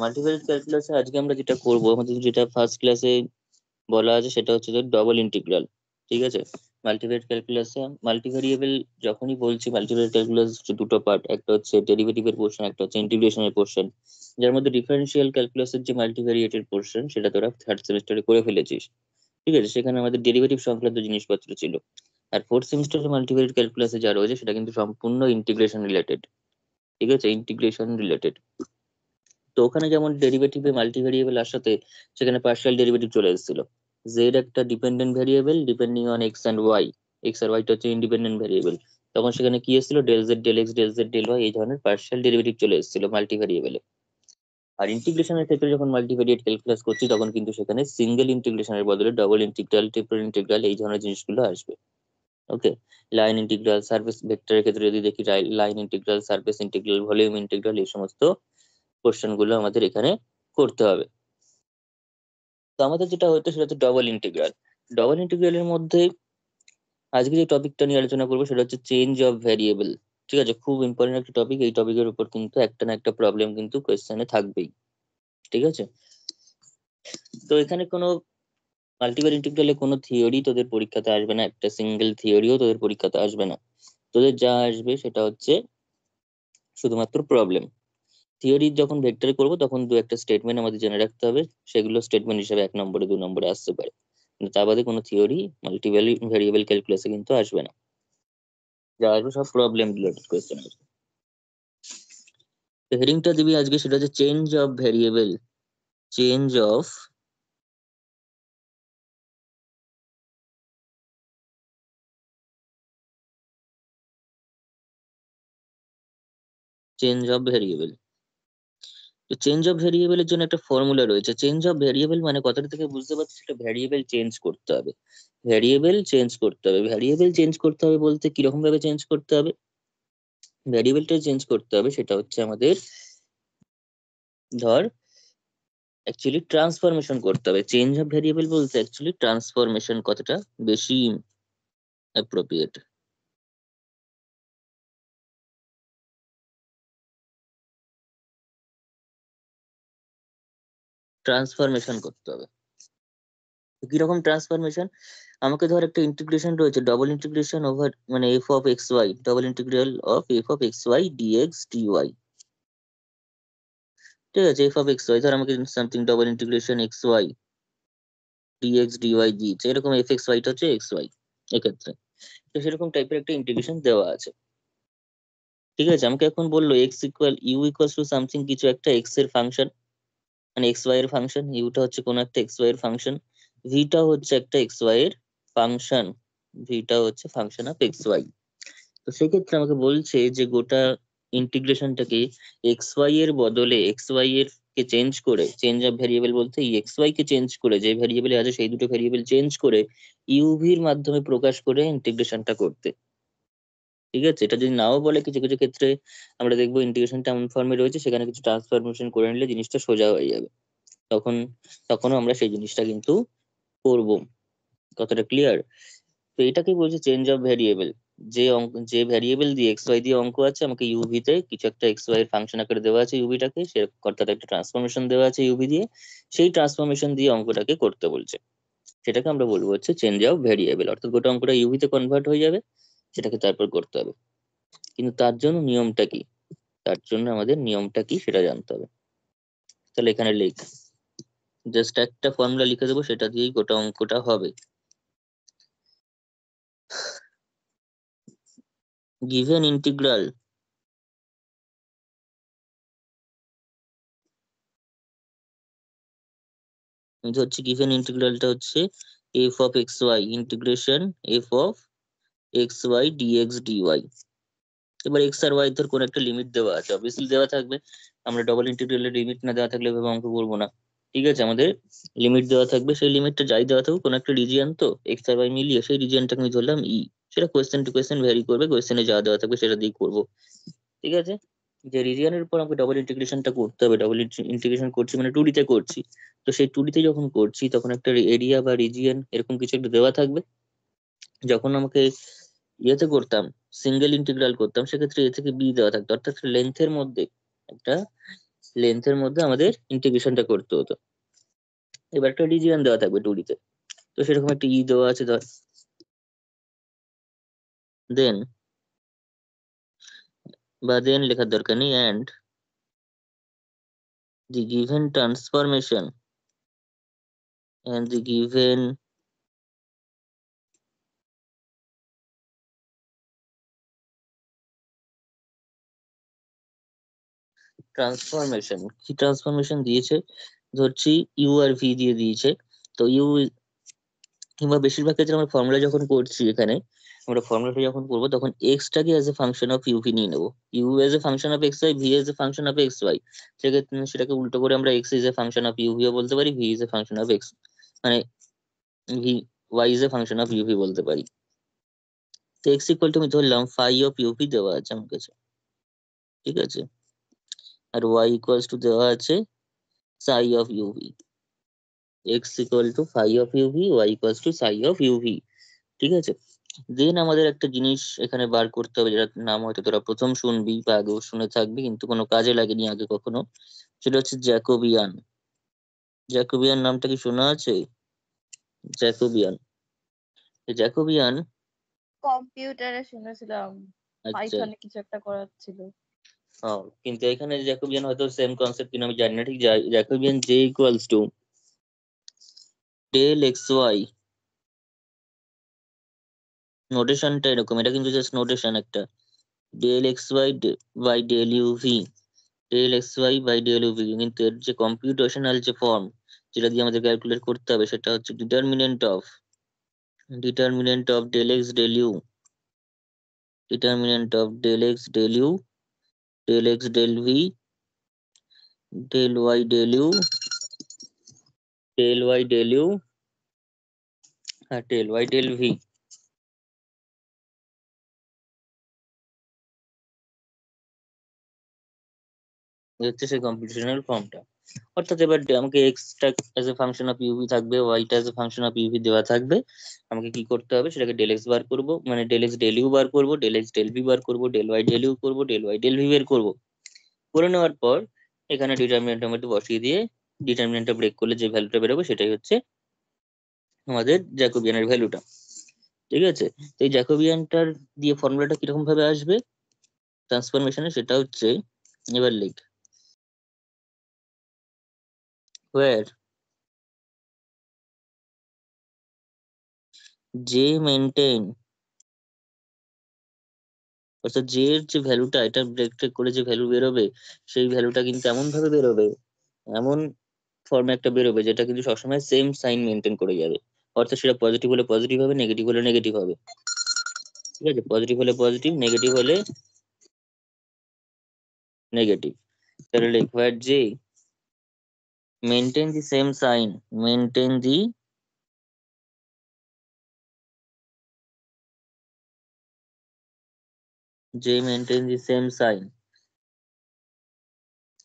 মাল্টিভ্যারিয়েট ক্যালকুলাসে আজকে আমরা যেটা করব, আমাদের যেটা ফার্স্ট ক্লাসে বলা আছে সেটা হচ্ছে যে ডবল ইন্টিগ্রাল। ঠিক আছে, মাল্টিভ্যারিয়েট ক্যালকুলাসে মাল্টিভ্যারিয়েবল যখনই বলছি, মাল্টিভ্যারিয়েট ক্যালকুলাস হচ্ছে দুটো পার্ট, একটা হচ্ছে ডেরিভেটিভের পোর্শন, একটা হচ্ছে ইন্টিগ্রেশনের পোর্শন। যার মধ্যে ডিফারেন্সিয়াল ক্যালকুলাসের যে মাল্টিভ্যারিয়েটের পোর্শন সেটা তোরা থার্ড সেমিস্টারে করে ফেলেছিস। ঠিক আছে, সেখানে আমাদের ডেরিভেটিভ সংক্রান্ত জিনিসপত্র ছিল। আর ফোর্থ সেমিস্টারে মাল্টিভ্যারিয়েট ক্যালকুলাসে যা রয়েছে সেটা কিন্তু সম্পূর্ণ ইন্টিগ্রেশন রিলেটেড। ঠিক আছে, ইন্টিগ্রেশন রিলেটেড। তো ওখানে যেমন ডেরিভেটিভে মাল্টিভেরিয়েবল আসাতে সেখানে পার্শিয়াল ডেরিভেটিভ চলে এসেছিল। জেড একটা dependent variable depending on X and Y, X আর ওয়াইটা হচ্ছে ইন্ডিপেন্ডেন্ট ভেরিয়েবল। তখন সেখানে কি এসেছিল, del Z del x del Z del Y, এই ধরনের পার্শিয়াল ডেরিভেটিভ চলে এসেছিল মাল্টিভেরিয়েবলে। আর ইন্টিগ্রেশনের ক্ষেত্রে যখন মাল্টিভেরিয়েট ক্যালকুলাস করছি তখন কিন্তু সেখানে সিঙ্গেল ইন্টিগ্রেশনের বদলে ডবল ইন্টিগ্রাল, ট্রিপল ইন্টিগ্রাল, এই ধরনের জিনিসগুলো আসবে। ওকে, লাইন ইন্টিগ্রাল, সারফেস ভেক্টরের ক্ষেত্রে যদি দেখি line integral, surface integral, volume integral, এই সমস্ত কোশ্চেন গুলো আমাদের এখানে করতে হবে। তো আমাদের যেটা হতো সেটা হচ্ছে ডবল ইন্টিগ্রাল। ডবল ইন্টিগ্রালের মধ্যে আজকে যে টপিকটা নিয়ে আলোচনা করবো সেটা হচ্ছে চেঞ্জ অফ ভ্যারিয়েবল। ঠিক আছে, খুব ইম্পর্টেন্ট একটা টপিক। এই টপিকের উপর কিন্তু একটা না একটা প্রবলেম কিন্তু কোয়েশ্চেনে থাকবেই। ঠিক আছে, তো এখানে কোনো মাল্টিপল ইন্টিগ্রালে কোনো থিওরি তোদের পরীক্ষাতে আসবে না, একটা সিঙ্গেল থিওরিও তোদের পরীক্ষাতে আসবে না। তোদের যা আসবে সেটা হচ্ছে শুধুমাত্র প্রবলেম। থিওরি যখন ভেক্টরে করবো তখন দু একটা স্টেটমেন্ট আমাদের জেনে রাখতে হবে, সেগুলো স্টেটমেন্ট হিসেবে 1 নম্বরে 2 নম্বরে আসতে পারে, কিন্তু তা বাদে কোনো থিওরি মাল্টিপল ভেরিয়েবল ক্যালকুলাসে কিন্তু আসবে না। যা আসবে সব প্রবলেম রিলেটেড কোয়েশ্চেন আসবে। তো হেডিংটা দিবি আজকে সেটা হচ্ছে change of variable. Change of change of variable. তো চেঞ্জ অফ ভেরিয়েবলের জন্য একটা ফর্মুলা রয়েছে। চেঞ্জ অফ ভেরিয়েবল মানে কথাটা থেকে বুঝতে পারছিস, একটা ভ্যারিয়েবল চেঞ্জ করতে হবে। ভ্যারিয়েবল চেঞ্জ করতে হবে, ভ্যারিয়েবল চেঞ্জ করতে হবে বলতে কিরকম ভাবে চেঞ্জ করতে হবে? ভ্যারিয়েবলটা চেঞ্জ করতে হবে সেটা হচ্ছে আমাদের, ধর অ্যাকচুয়ালি ট্রান্সফরমেশন করতে হবে। চেঞ্জ অফ ভেরিয়েবল বলতে অ্যাকচুয়ালি ট্রান্সফরমেশন কথাটা বেশি অ্যাপ্রোপ্রিয়েট। ট্রান্সফরমেশন করতে হবে। তো কিরকম ট্রান্সফরমেশন? আমাকে ধর একটা ইন্টিগ্রেশন রয়েছে, ডবল ইন্টিগ্রেশন ওভার মানে f of x y, double integral of f of x y dx dy. ঠিক আছে, এফ অফ এক্স ওয়াই, ধর আমাকে something double integration x y dx dy দিয়েছে, এরকম এফ এক্স ওয়াইটা হচ্ছে এক্স ওয়াই এক্ষেত্রে। তো সেরকম টাইপের একটা ইন্টিগ্রেশন দেওয়া আছে। ঠিক আছে, আমাকে এখন বললো x equal u equal to something কিছু একটা এক্স এর ফাংশন, মানে এক্স ওয়াই এর ফাংশন। ইউটা হচ্ছে কোনো একটা এক্স ওয়াই এর ফাংশন, ভিটা হচ্ছে একটা এক্স ওয়াই এর ফাংশন, ভিটা হচ্ছে ফাংশন অফ এক্স ওয়াই। তো সেক্ষেত্রে আমাকে বলছে যে গোটা ইন্টিগ্রেশনটাকে এক্স ওয়াই এর বদলে এক্স ওয়াই এর কে চেঞ্জ করে, চেঞ্জ অফ ভেরিয়েবল বলতে এই এক্স ওয়াই কে চেঞ্জ করে, যে ভেরিয়েবলে আছে সেই দুটো ভেরিয়েবল চেঞ্জ করে ইউভির মাধ্যমে প্রকাশ করে ইন্টিগ্রেশনটা করতে। ঠিক আছে, এটা যদি নাও বলে কিছু কিছু ক্ষেত্রে আমরা দেখবো ইন্টিগ্রেশনটা এমন ফর্মে রয়েছে সেখানে কিছু ট্রান্সফরমেশন করে নিলে জিনিসটা সোজা হয়ে যাবে। তখন তখনও আমরা সেই জিনিসটা কিন্তু করব। কতটা ক্লিয়ার? তো এটাকে বলছে চেঞ্জ অফ ভ্যারিয়েবল। যে অঙ্ক, যে ভ্যারিয়েবল দিয়ে এক্স ওয়াই দিয়ে অঙ্ক আছে, আমাকে ইউভি তে কিছু একটা এক্স ওয়াই এর ফাংশন আকারে দেওয়া আছে ইউভিটাকে, সে অর্থাৎ একটা ট্রান্সফরমেশন দেওয়া আছে ইউভি দিয়ে, সেই ট্রান্সফরমেশন দিয়ে অঙ্কটাকে করতে বলছে। সেটাকে আমরা বলবো হচ্ছে চেঞ্জ অফ ভ্যারিয়েবল, অর্থাৎ গোটা অঙ্কটা ইউভি তে কনভার্ট হয়ে যাবে, সেটাকে তারপর করতে হবে। কিন্তু তার জন্য নিয়মটা কি, তার জন্য আমাদের নিয়মটা কি সেটা জানতে হবে। তাহলে এখানে লিখ, জাস্ট একটা ফর্মুলা লিখে দেবো, সেটা দিয়েই গোটা অঙ্কটা হবে। given integral হচ্ছে given ইন্টিগ্রালটা হচ্ছে f of xy integration f of xy dx dy। এবার x আর y ধর কোন একটা লিমিট দেওয়া আছে, অবভিয়াসলি দেওয়া থাকবে। আমরা ডবল ইন্টিগ্রালের লিমিট না দেওয়া থাকলে এভাবে অঙ্ক করবো না। ঠিক আছে, আমাদের লিমিট দেওয়া থাকবে, সেই লিমিটটা যাই দেওয়া থাকুক কোন একটা রিজিয়ন, তো এক্স আর ওয়াই মিলিয়ে সেই রিজিয়নটাকে আমি ধরলাম ই। সেটা কোয়েশ্চেন টু কোয়েশ্চেন ভ্যারি করবে, কোয়েশ্চেনে যা দেওয়া থাকবে সেটা দিয়ে করবো। ঠিক আছে, যে রিজিয়নের উপর আমাকে ডবল ইন্টিগ্রেশনটা করতে হবে, ডবল ইন্টিগ্রেশন করছি মানে টু তে করছি। তো সেই টু তে যখন করছি তখন একটা এরিয়া বা রিজিয়ন এরকম কিছু একটা দেওয়া থাকবে। যখন আমাকে ইয়েতে করতাম, সিঙ্গেল ইন্টিগ্রাল করতাম, সেক্ষেত্রে এ থেকে বি দেওয়া থাকতো, অর্থাৎ লেন্থের মধ্যে একটা লেন্থের মধ্যে আমাদের ইন্টিগ্রেশনটা করতে হতো। এবার একটা রিজিয়ন দেওয়া থাকবে 2D তে, তো সেরকম একটা দেওয়া আছে ধর। দেন লেখার দরকার নেই, and the given transformation and the given transformation, কি ট্রান্সফরমেশন দিয়েছে ধরছি ইউ আর ভি দিয়ে দিয়েছে। তো ইউ কিংবা বেশিরভাগ ক্ষেত্রে আমরা ফর্মুলা যখন করছি এখানে, আমরা ফর্মুলাটা যখন করবো তখন এক্স টাকে as a function of UV নিয়ে নেবো, U as a function of x Y, V as a function of x Y. সেক্ষেত্রে সেটাকে উল্টো করে আমরা X is a function of ইউভিও বলতে পারি, V is a function of X, মানে V Y is a function of UV বলতে পারি। তো এক্স ইকুয়াল টু আমি ধরলাম ফাই অফ ইউভি দেওয়া আছে আমার কাছে, ঠিক আছে, আর ওয়াই ইকুয়ালস টু দেওয়া আছে psi of uv. X equal to phi of uv, y equals to psi of uv, ঠিক আছে। দেন আমাদের একটা জিনিস এখানে বার করতে হবে, যেটার নাম হয়তো তোরা প্রথম শুনবি বা আগেও শুনে থাকবি কিন্তু কোনো কাজে লাগেনি আগে কখনো, সেটা হচ্ছে জ্যাকোবিয়ান। জ্যাকোবিয়ান নামটা কি শোনা আছে? জ্যাকোবিয়ান, জ্যাকোবিয়ান কম্পিউটারে শুনেছিলাম, আচ্ছা, পাইথনে কিছু একটা করার ছিল। কিন্তু এখানে জ্যাকোবিয়ান হয়তো সেম কনসেপ্ট কিনা আমি জানি না ঠিক। Jacobian J equals to del x Y, নোটেশনটা এরকম, এটা কিন্তু জাস্ট নোটেশন একটা, del x Y by del UV, del x Y by del UV. কিন্তু এর যে কম্পিউটেশনাল যে ফর্ম যেটা দিয়ে আমাদের ক্যালকুলেট করতে হবে সেটা হচ্ছে determinant of del x del U, determinant of del x del you, del x del V, del Y del you, del Y del U, আর ডেল ওয়াই ডেল ভি, হচ্ছে সেই কম্পিউটেশনাল ফর্মটা। অর্থাৎ এবার আমাকে এক্সটা as a function of UV থাকবে, ওয়াইটা as a function of UV দেওয়া থাকবে। আমাকে কি করতে হবে, সেটাকে ডেল এক্স বার করবো, মানে ডেল এক্স ডেল ইউ বার করবো, ডেল এক্স ডেল ভি বার করবো, ডেল ওয়াই ডেল ইউ করবো, ডেল ওয়াই ডেল ভি বের করবো। করে নেওয়ার পর এখানে ডিটারমিনেন্টের মধ্যে বসিয়ে দিয়ে ডিটারমিনেন্টটা ব্রেক করলে যে ভ্যালুটা বেরোবে সেটাই হচ্ছে আমাদের জ্যাকোবিয়ানের ভ্যালুটা, ঠিক আছে। তো এই জ্যাকোবিয়ানটার দিয়ে ফর্মুলাটা কিরকম ভাবে আসবে ট্রান্সফরমেশনে, সেটা হচ্ছে, এবার লিখ, where j maintain, অর্থাৎ j এর যে ভ্যালুটা, এটা ব্রেক ট্রেক করে যে ভ্যালু বেরোবে সেই ভ্যালুটা কিন্তু এমন ভাবে বেরোবে, এমন ফর্মে একটা বেরোবে যেটা কিন্তু সবসময় সেম সাইন মেনটেন করে যাবে। অর্থাৎ সেটা পজিটিভ হলে পজিটিভ হবে, নেগেটিভ হলে নেগেটিভ হবে, ঠিক আছে, পজিটিভ হলে পজিটিভ, নেগেটিভ হলে নেগেটিভ। তাহলে লিখ where j maintain the same sign, maintain the same sign,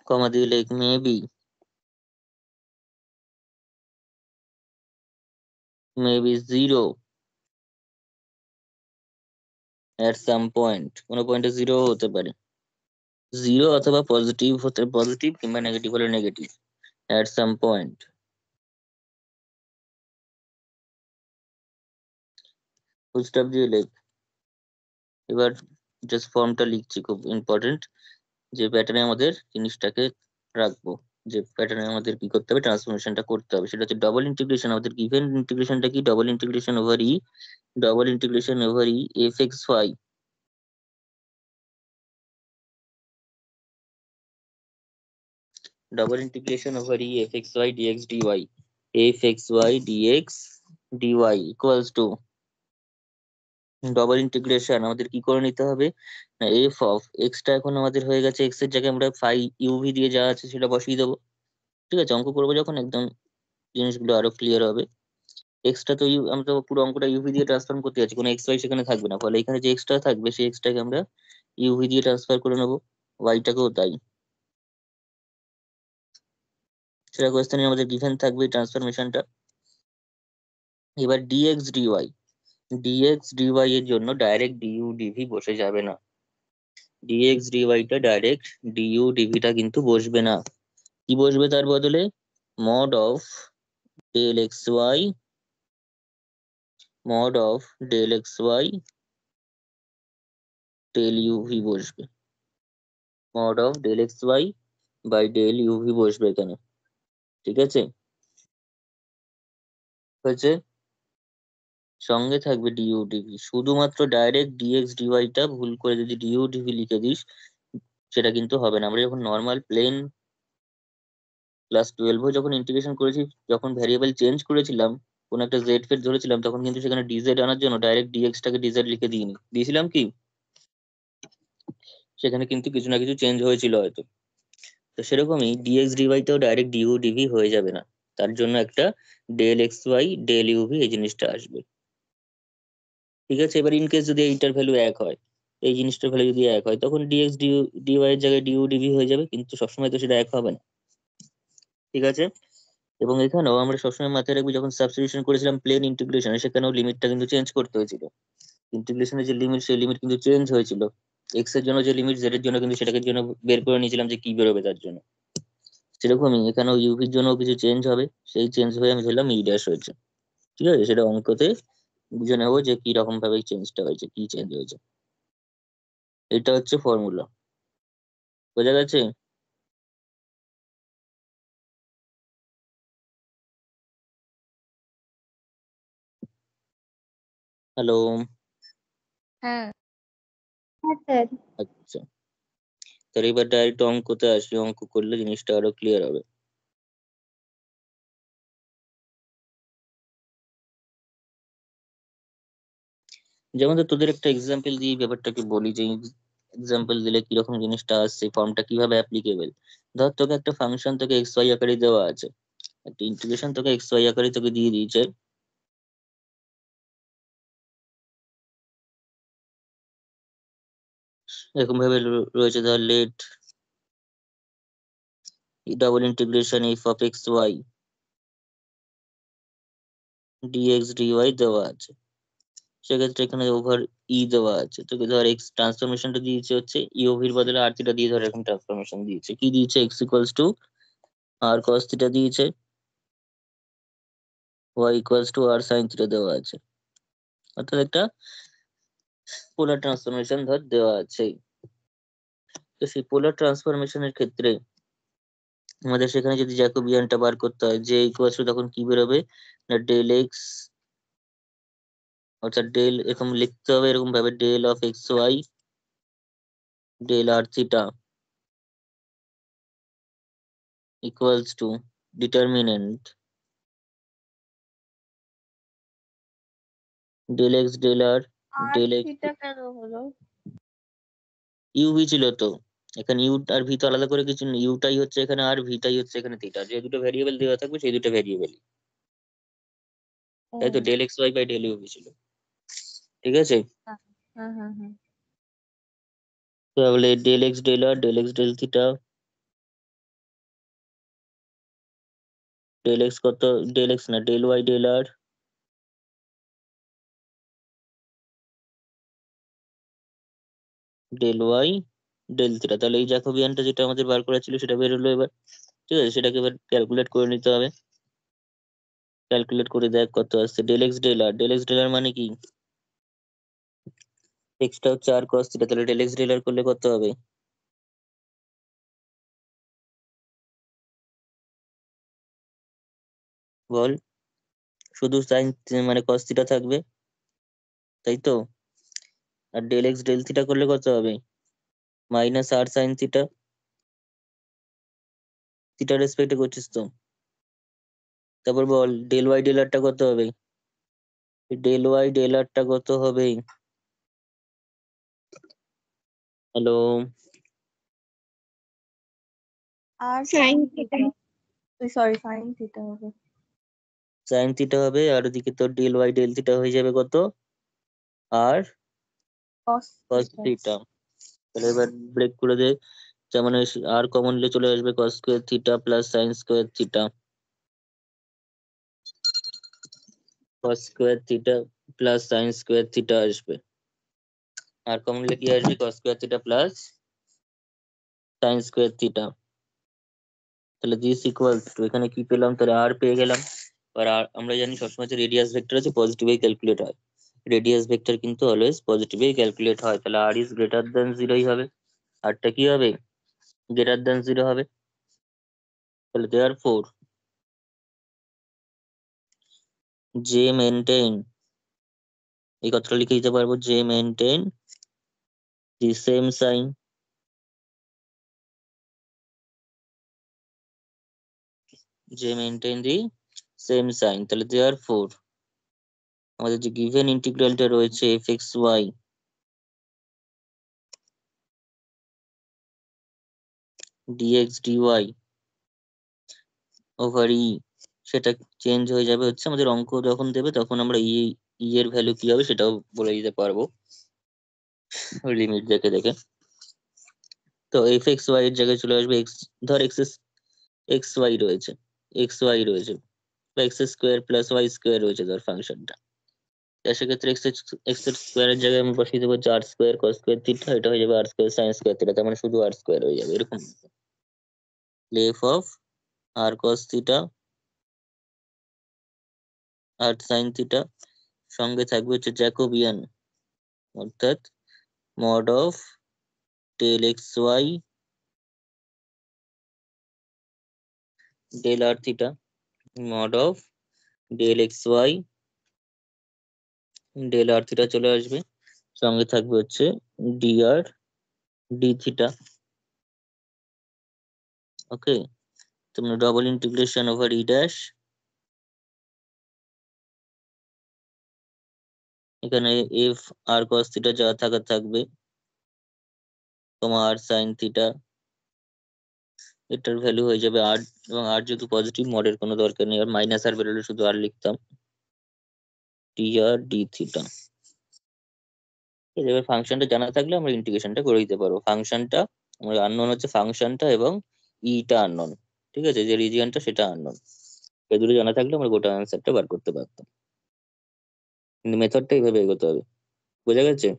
comma দিয়ে লিখ maybe 0 at some point, কোনো পয়েন্টে 0 হতে পারে, 0 অথবা পজিটিভ হতে পজিটিভ কিংবা নেগেটিভ হলে negative at some point, full stop দিয়ে লিখ। এবার জাস্ট ফর্মটা লিখছি, খুব ইম্পর্টেন্ট, যে প্যাটার্নে আমাদের জিনিসটাকে রাখবো, যে প্যাটার্নে আমাদের কি করতে হবে, ট্রান্সফরমেশনটা করতে হবে, সেটা হচ্ছে ডবল ইন্টিগ্রেশন। আমাদের গিভেন ইন্টিগ্রেশনটা কি, double integration over E, double integration over E F x Y, double integration over e fxy dx dy, fxy dx dy equals to double integration আমাদের কি করে নিতে হবে না, এফ অফ এক্সটা এখন আমাদের হয়ে গেছে, এক্স এর জায়গায় আমরা ফাই ইউভি দিয়ে যা আছে সেটা বসিয়ে দেবো, ঠিক আছে। অঙ্ক করবো যখন একদম জিনিসগুলো আরো ক্লিয়ার হবে। এক্সটা তো আমরা তো পুরো অঙ্কটা ইউভি দিয়ে ট্রান্সফার করতে যাচ্ছি, কোনো এক্স ওয়াই সেখানে থাকবে না, ফলে এখানে যে এক্সট্রা থাকবে সেই এক্সট্রাকে আমরা ইউভি দিয়ে ট্রান্সফার করে নেবো, ওয়াইটাকেও তাই। সেটা কোয়েশ্চেনে আমাদের গিভেন থাকবে ট্রান্সফরমেশনটা। এবার ডিএক্স ডিওয়াই, ডিএক্স ডিওয়াই এর জন্য ডাইরেক্ট ডিইউ ডিভি বসে যাবে না, ডিএক্স ডিওয়াইটা ডাইরেক্ট ডিইউ ডিভিটা কিন্তু বসবে না। কি বসবে তার বদলে? Mod of del x y, mod of del x y del uv বসবে, mod of del x Y by del uv বসবে এখানে। ঠিক আছে, হয়েছে। সঙ্গে থাকবে ডিউ ডিভি। শুধুমাত্র ডাইরেক্ট ডিএক্স ডিওয়াইটা ভুল করে যদি ডিউ ডিভি লিখে দিস, সেটা কিন্তু হবে না। আমরা যখন নর্মাল প্লেন ক্লাস 12 যখন ইন্টিগ্রেশন করেছি, যখন ভ্যারিয়েবল চেঞ্জ করেছিলাম, কোন একটা জেড ফেড ধরেছিলাম, তখন কিন্তু সেখানে ডিজেড আনার জন্য ডাইরেক্ট ডিএক্স টাকে ডিজেড লিখে দিইনি, দিয়েছিলাম কি? সেখানে কিন্তু কিছু না কিছু চেঞ্জ হয়েছিল হয়তো। তো সেরকমই ডিএক্স ডিওয়াইটাও ডাইরেক্ট ডিউ ডিভি হয়ে যাবে না, তার জন্য একটা del x y del uv এই জিনিসটা আসবে। ঠিক আছে, এবার ইন কেস যদি এইটার ভ্যালু এক হয়, এই জিনিসটার ভ্যালু যদি এক হয়, তখন ডিএক্স ডিওয়াই এর জায়গায় ডিউ ডিভি হয়ে যাবে, কিন্তু সবসময় তো সেটা এক হবে না। ঠিক আছে, এবং এখানেও আমরা সবসময় মাথায় রাখবি, যখন সাবস্টিটিউশন করেছিলাম প্লেন ইন্টিগ্রেশনে, সেখানেও লিমিটটা কিন্তু চেঞ্জ করতে হয়েছিল। ইন্টিগ্রেশনের যে লিমিট, সেই লিমিট কিন্তু চেঞ্জ হয়েছিল। এক্স এর জন্য যে লিমিট, জেড এর জন্য কিন্তু সেটাকে জন্য বের করে নিয়েছিলাম যে কি বেরোবে তার জন্য। সেরকমই এখানেও ইউভির জন্য কিছু চেঞ্জ হবে, সেই চেঞ্জ হয়ে আমি ধরলাম ই ড্যাশ হয়েছে। ঠিক আছে, সেটা অঙ্কতে বুঝে নেবো যে কি রকম ভাবে চেঞ্জটা হয়েছে, কি চেঞ্জ হয়েছে। এটা হচ্ছে ফর্মুলা, বোঝা গেছে? হ্যালো। হ্যাঁ। আচ্ছা, তাহলে এবার ডাইরেক্ট অঙ্কতে আসি, অঙ্ক করলে জিনিসটা আরো ক্লিয়ার হবে। যেমন ধর তোদের একটা এক্সাম্পল দিয়ে এই ব্যাপারটাকে বলি, যে এক্সাম্পল দিলে কিরকম জিনিসটা আসছে, ফর্মটা কিভাবে অ্যাপ্লিকেবল। ধর তোকে একটা ফাংশন তোকে এক্স ওয়াই আকারে দেওয়া আছে, একটা ইন্টিগ্রেশন তোকে এক্স ওয়াই আকারে তোকে দিয়ে দিয়েছে। এরকম ভাবে রয়েছে, ধর let double integration f of x y dx dy দেওয়া আছে। সেক্ষেত্রে এখানে ওভার ই দেওয়া আছে, তোকে ধর এক্স ট্রান্সফরমেশনটা দিয়েছে হচ্ছে ইওভির বদলে আর থিটা দিয়ে, ধর এরকম ট্রান্সফরমেশন দিয়েছে, কি দিয়েছে? X equals to R cos theta দিয়েছে, Y equals to R sine theta দেওয়া আছে। অর্থাৎ একটা পোলার ট্রান্সফরমেশন ধর দেওয়া আছে। তো সেই পোলার ট্রান্সফরমেশনের ক্ষেত্রে আমাদের সেখানে যদি জ্যাকোবিয়ানটা বার করতে হয়, যে ইকুয়ালস টু তখন কি বেরোবে না ডেল এক্স, অর্থাৎ ডেল এরকম লিখতে হবে এরকম ভাবে, del of x y del r theta equals to determinant del x del r আর ডেল এক্স। থিটা কেন হলো? ইউভি ছিল তো, এখানে ইউ আর ভি তো আলাদা করে কিছু নেই, ইউটাই হচ্ছে এখানে আর ভিটাই হচ্ছে এখানে থিটা, যে দুটো ভ্যারিয়েবল দেওয়া থাকবে সেই দুটো ভ্যারিয়েবল, ও তাই তো del x Y by del UV ছিল। ঠিক আছে, হ্যাঁ হ্যাঁ হ্যাঁ হ্যাঁ। তাহলে del x del R del x del theta, del X কত, ডেল এক্স না del Y del R del Y del theta. তাহলে এই জ্যাকোবিয়ানটা যেটা আমাদের বার করা ছিল সেটা বেরোলো এবার। ঠিক আছে, সেটাকে এবার ক্যালকুলেট করে নিতে হবে। ক্যালকুলেট করে দেখ কত আসছে, del x del R, del x del আর মানে কি, এক্সটা হচ্ছে আর কস থিটা, তাহলে ডেল এক্স ডেল আর করলে কত হবে বল? শুধু সাইন মানে কস থিটা থাকবে, তাই তো। আর ডেল এক্স ডেল থিটা করলে কত হবে? মাইনাস আর সাইন থিটা, থিটা রেসপেক্টে করছিস তো। তারপর বল ডেল ওয়াই ডেল আরটা কত হবে? ডেল ওয়াই ডেল আরটা কত হবে? Hello. R sine theta, sorry sine theta হবে। সাইন থিটা হবে, আর ওদিকে তোর ডেল ওয়াই ডেল থিটা হয়ে যাবে কত? আর কস কস থিটা। থিটা। তাহলে এবার ব্রেক করে দে, তার মানে আর কমন নিলে চলে আসবে কস square theta plus sign square theta, কস square theta plus sign square theta আসবে। আর কমন নিলে কি আসবে? কস square theta plus sign square theta. তাহলে দিস ইকুয়াল টু এখানে কি পেলাম, তাহলে আর পেয়ে গেলাম। আর আমরা জানি সবসময় যে রেডিয়াস ভেক্টর আছে পজিটিভই ক্যালকুলেট হয়, রেডিয়াস ভেক্টর কিন্তু অলওয়েজ পজিটিভই ক্যালকুলেট হয়, তাহলে আর ইজ গ্রেটার দেন জিরোই হবে, আরটা কি হবে, গ্রেটার দেন জিরো হবে। তাহলে দেয়ার ফোর জে মেনটেন, এই কথাটা লিখে দিতে পারবো, J maintain the same sign, J maintain the same sign. তাহলে দেয়ার ফোর আমাদের যে গিভেন ইন্টিগ্রালটা রয়েছে f x y dx dy over E, সেটা চেঞ্জ হয়ে যাবে হচ্ছে আমাদের অঙ্ক যখন দেবে তখন আমরা এর ভ্যালু কি হবে সেটাও বলে দিতে পারবো লিমিট দেখে দেখে। তো এফ এক্স ওয়াই এর জায়গায় চলে আসবে এক্স, ধর এক্স এক্স ওয়াই রয়েছে, এক্স ওয়াই রয়েছে বা x square plus y square রয়েছে ধর ফাংশনটা, সেক্ষেত্রে এক্স স্কোয়ারের জায়গায় আমি বসিয়ে দেবো r square cos square theta, এটা হয়ে যাবে r square sine square theta, তার মানে শুধু আর স্কোয়ার হয়ে যাবে এরকম। F of r cos theta r sine theta, সঙ্গে থাকবে হচ্ছে জ্যাকোবিয়ান, অর্থাৎ mod of del x y del r theta, mod of del x y del r theta চলে আসবে, সঙ্গে থাকবে হচ্ছে d r d theta. Okay, তোমরা double integration over e dash, এখানে এফ আর কস থিটা যা থাকার থাকবে, তোমার আর সাইন থিটা, এটার ভ্যালু হয়ে যাবে আর, এবং আর যেহেতু পজিটিভ মডের কোনো দরকার নেই, আর মাইনাস আর বেরোলে শুধু আর লিখতাম, টি আর ডি থিটা। এবার ফাংশনটা জানা থাকলে আমরা ইন্টিগ্রেশনটা করে দিতে পারবো। ফাংশনটা আমরা আননোন হচ্ছে ফাংশনটা এবং ইটা আননোন, ঠিক আছে, যে রিজিয়নটা সেটা আননোন, এই দুটো জানা থাকলে আমরা গোটা অ্যান্সারটা বার করতে পারতাম, কিন্তু মেথডটা এইভাবে এগোতে হবে। বোঝা গেছে?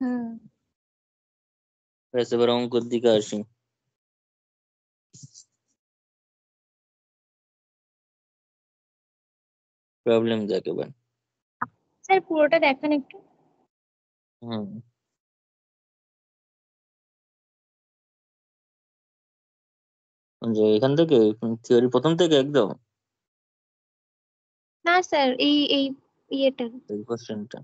হুম। ব্যাস, এবার অঙ্কর দিকে আসি। প্রবলেম দেখ এবার। স্যার পুরোটা দেখান একটু। হুম, যে এখান থেকে থিওরি প্রথম থেকে একদম না স্যার, এই এই ইয়েটা। এই কোশ্চেনটা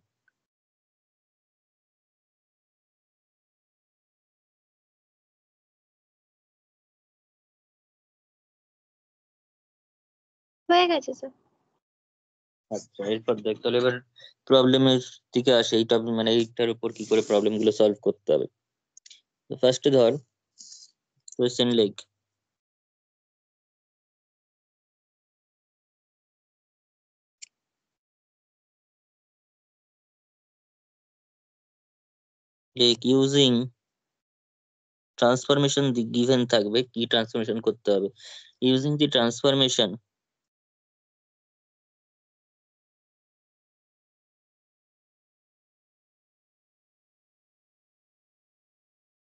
হয়ে গেছে স্যার। আচ্ছা, এরপর দেখ তাহলে এবার প্রবলেমের দিকে আসে, এই টপিক মানে এইটার উপর কি করে প্রবলেম গুলো সলভ করতে হবে। ফার্স্টে ধর কোয়েশ্চেন লেখ, লেখ ইউজিং ট্রান্সফরমেশন গিভেন থাকবে, কি ট্রান্সফরমেশন করতে হবে, using the transformation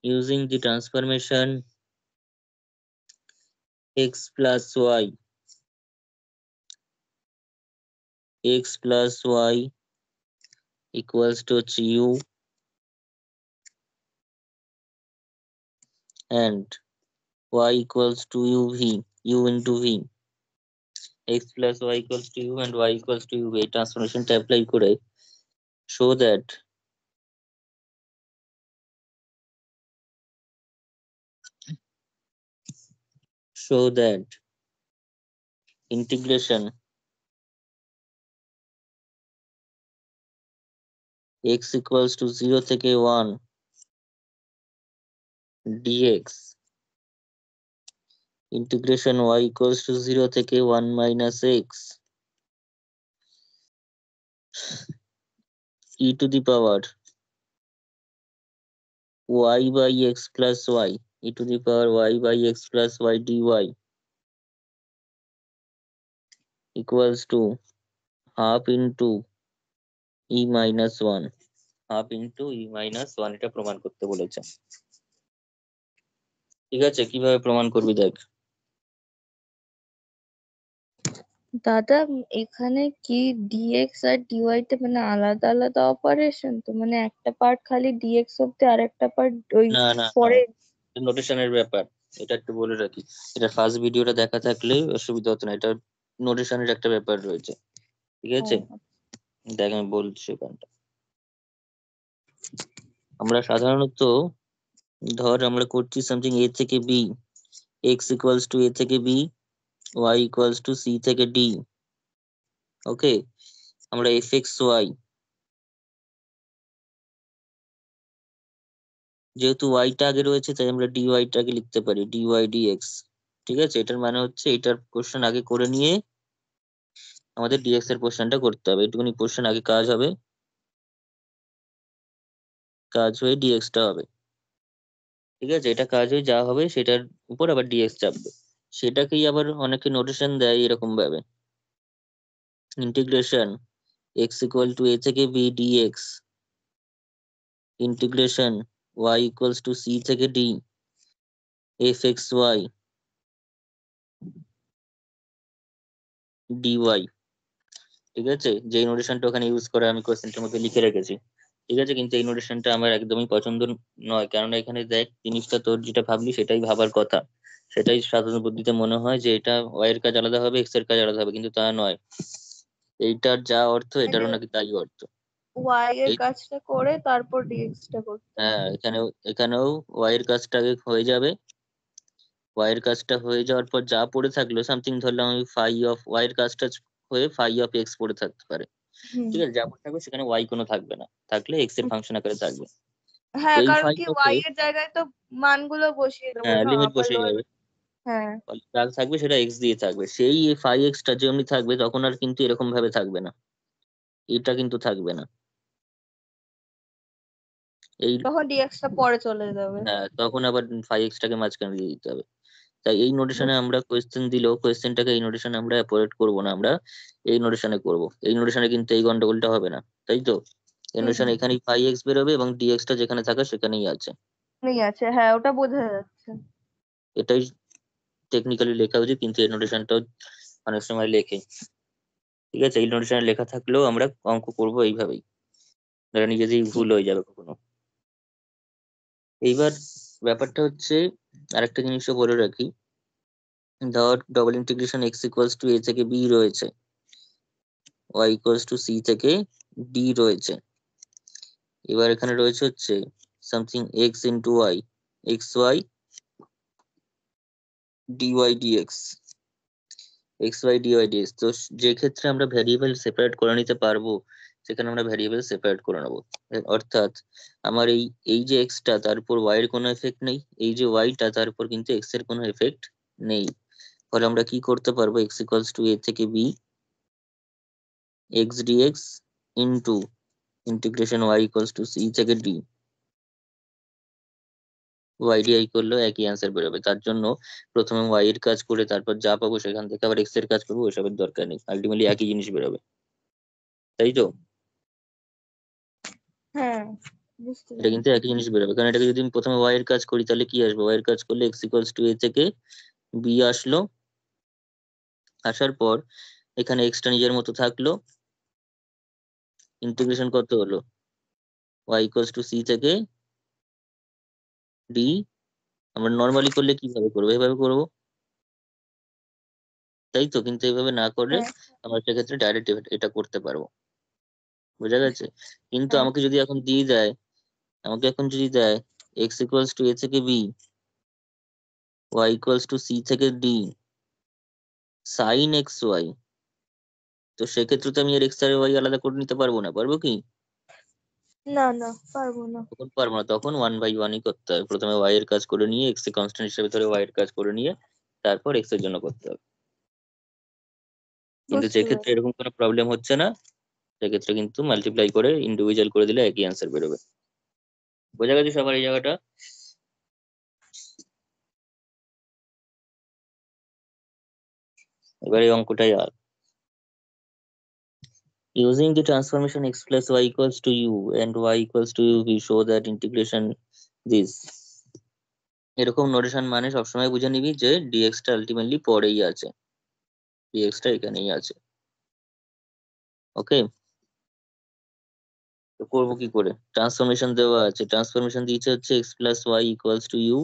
using the transformation x plus y, x plus y equals to u and y equals to u into v, x plus y equals to u and y equals to u, এই ট্রান্সফরমেশনটা apply করে show that integration x equals to 0 থেকে 1 dx integration y equals to 0 থেকে 1 minus x e to the power y by x plus y, e to the power y by x plus y dy equals to half into e minus 1, half into e minus one, এটা প্রমাণ করতে বলেছে। ঠিক আছে, কিভাবে প্রমাণ করবি দেখ। দাদা এখানে কি ডিএক্স আর ডিওয়াই তে মানে আলাদা আলাদা অপারেশন, তো মানে একটা পার্ট খালি ডিএক্স অব্দি আর একটা পার্ট ওই না না না, পরে। নোটেশনের ব্যাপার, এটা একটু বলে রাখি। এটা ফার্স্ট ভিডিওটা দেখা থাকলে অসুবিধা হতো না, এটা নোটেশনের একটা ব্যাপার রয়েছে। ঠিক ও আছে, দেখ আমি বলছি এখানটা। আমরা সাধারণত ধর আমরা করছি সামথিং এ থেকে b, x equals to a থেকে b, y equals to c থেকে ডি। ওকে, আমরা এফ এক্স ওয়াই, যেহেতু ওয়াইটা আগে রয়েছে তাই আমরা ডি ওয়াইটাকে লিখতে পারি ডি ওয়াই ডি এক্স। ঠিক আছে, এটার মানে হচ্ছে এটার কোশ্চেন আগে করে নিয়ে আমাদের ডিএক্স এর কোশ্চেনটা করতে হবে, এটুকুনি কোশ্চেন আগে কাজ হবে, কাজ হয়ে ডিএক্সটা হবে। ঠিক আছে, এটা কাজ হয়ে যা হবে সেটার উপর আবার ডিএক্স চাপবে। সেটাকেই আবার অনেকে নোটেশন দেয় এরকম ভাবে, integration x equal to a থেকে b dx, integration y equals to c থেকে d f x y dy. ঠিক আছে, যে নোটেশনটা ওখানে ইউজ করে আমি কোশ্চেনটার মধ্যে লিখে রেখেছি। ঠিক আছে, কিন্তু এই নোটেশনটা আমার একদমই পছন্দ নয়, কারণ এখানে দেখ জিনিসটা তোর যেটা ভাবলি সেটাই ভাবার কথা, সেটাই সাধারণ বুদ্ধিতে মনে হয় যে এটা ওয়াই এর কাজ আলাদা হবে, এক্স এর কাজ আলাদা হবে, কিন্তু তা নয়। এইটার যা অর্থ মানে এটারও নাকি তাই অর্থ। ওয়াই এর এই কাজটা করে তারপর ডিএক্স টা করতে হ্যাঁ, হবে। এখানেও এখানেও ওয়াই এর কাজটা আগে হয়ে যাবে, ওয়াই এর কাজটা হয়ে যাওয়ার পর যা পড়ে থাকলো সামথিং, ধরলাম আমি ফাই অফ ওয়াই এর কাজটা হয়ে ফাই অফ এক্স পড়ে থাকতে পারে। হুম। ঠিক আছে, যা পড়ে থাকবে সেখানে ওয়াই কোনো থাকবে না, থাকলে এক্স এর ফাংশন আকারে থাকবে। তো হ্যাঁ এই কারণ কি ফাইটাকে, ওয়াই এর জায়গায় তো মানগুলো বসিয়ে দেবো হ্যাঁ না, লিমিট আবার বসে লোয়ার। যাবে, হ্যাঁ। যা থাকবে সেটা এক্স দিয়ে থাকবে, সেই ফাই এক্সটা যেমনি থাকবে তখন আর কিন্তু এরকম ভাবে থাকবে না, এটা কিন্তু থাকবে না এই। তখন ডিএক্স টা পরে চলে যাবে। হ্যাঁ, তখন আবার ফাই এক্সটাকে মাঝখানে দিয়ে দিতে হবে। তাই এই নোটেশনে বুঝ- আমরা কোয়েশ্চেন দিলেও কোয়েশ্চেনটাকে এই নোটেশনে আমরা অ্যাপয়েড করব না, আমরা এই নোটেশনে করব। এই নোটেশনে কিন্তু এই গন্ডগোলটা হবে না, তাই তো। এই হুম নোটেশনে এখানেই ফাই এক্স বেরোবে এবং ডিএক্সটা যেখানে থাকে সেখানেই আছে। নেই আছে, হ্যাঁ ওটা বোঝা যাচ্ছে। এটাই টেকনিক্যালি লেখা উচিত, কিন্তু এই নোটেশনটাও অনেক সময় লেখে। ঠিক আছে, এই নোটেশনে লেখা থাকলেও আমরা অঙ্ক করব এইভাবেই, ধরে নিজেদেরই ভুল হয়ে যাবে কখনো। এইবার ব্যাপারটা হচ্ছে, আরেকটা জিনিসও বলে রাখি, ধর double integration x equals to a থেকে বি রয়েছে, ওয়াই ইকুয়ালস টু সি থেকে ডি রয়েছে। এবার এখানে রয়েছে হচ্ছে something x into y, x y dy dx, x y dy dx. তো যে ক্ষেত্রে আমরা ভ্যারিয়েবল সেপারেট করে নিতে পারবো সেখানে আমরা ভ্যারিয়েবল সেপারেট করে নেবো। অর্থাৎ আমার এই এই যে এক্সটা তার উপর ওয়াই এর কোনো এফেক্ট নেই, এই যে ওয়াইটা তার উপর কিন্তু এক্স এর কোনো এফেক্ট নেই। ফলে আমরা কি করতে পারবো, এক্স ইকুয়ালস টু এ থেকে b x dx into integration y equals to c থেকে ডি, ওয়াই ডি আই করলেও একই অ্যান্সার বেরোবে। তার জন্য প্রথমে ওয়াই এর কাজ করে তারপর যা পাবো সেখান থেকে আবার এক্স এর কাজ করবো, ওইসবের দরকার নেই, আলটিমেটলি একই জিনিস বেরোবে, তাই তো। হ্যাঁ বুঝতে এটা কিন্তু পেরেছি। একই জিনিস বেরোবে, কারণ এটাকে যদি আমি প্রথমে ওয়াই এর কাজ করি তাহলে কি আসবে, ওয়াই এর কাজ করলে এক্স ইকুয়ালস টু এ থেকে বি আসলো, আসার পর এখানে এক্সটা নিজের মতো থাকলো, ইন্টিগ্রেশন কত হলো, ওয়াই ইকুয়ালস টু সি থেকে ডি। আমরা নর্মালি করলে কিভাবে করবো, এভাবে করবো, তাই তো। কিন্তু এইভাবে না করলে হ্যাঁ আমরা সেক্ষেত্রে ডাইরেক্ট এটা করতে পারবো, বোঝা গেছে। কিন্তু হ্যাঁ আমাকে যদি এখন দিয়ে দেয়, আমাকে এখন যদি দেয় এক্স ইকুয়ালস টু এ থেকে b, y equals to c থেকে ডি সাইন এক্স ওয়াই, তো সেক্ষেত্রে তো আমি এর এক্স আর ওয়াই আলাদা করে নিতে পারবো না, পারবো কি? না না পারবো না। তখন পারবো না, তখন ওয়ান বাই ওয়ানই করতে হবে, প্রথমে ওয়াই এর কাজ করে নিয়ে এক্স এ কনস্ট্যান্ট হিসেবে ধরে ওয়াই এর কাজ করে নিয়ে তারপর এক্স এর জন্য করতে হবে। কিন্তু যে বুঝতে ক্ষেত্রে পেরেছি। এরকম কোনো প্রবলেম হচ্ছে না সেক্ষেত্রে কিন্তু মাল্টিপ্লাই করে ইন্ডিভিজুয়াল করে দিলে একই অ্যান্সার বেরোবে। বোঝা গেছে সবার এই জায়গাটা? এবার এই অঙ্কটাই আর Using the transformation x plus y equals to u and y equals to u, we show that integration this. এরকম নোটেশন মানে সবসময় বুঝে নিবি যে dx টা আলটিমেটলি পরেই আছে, dx টা এখানেই আছে। ওকে, তো করবো কি করে? ট্রান্সফরমেশন দেওয়া আছে, ট্রান্সফরমেশন দিয়েছে হচ্ছে x plus y equals to you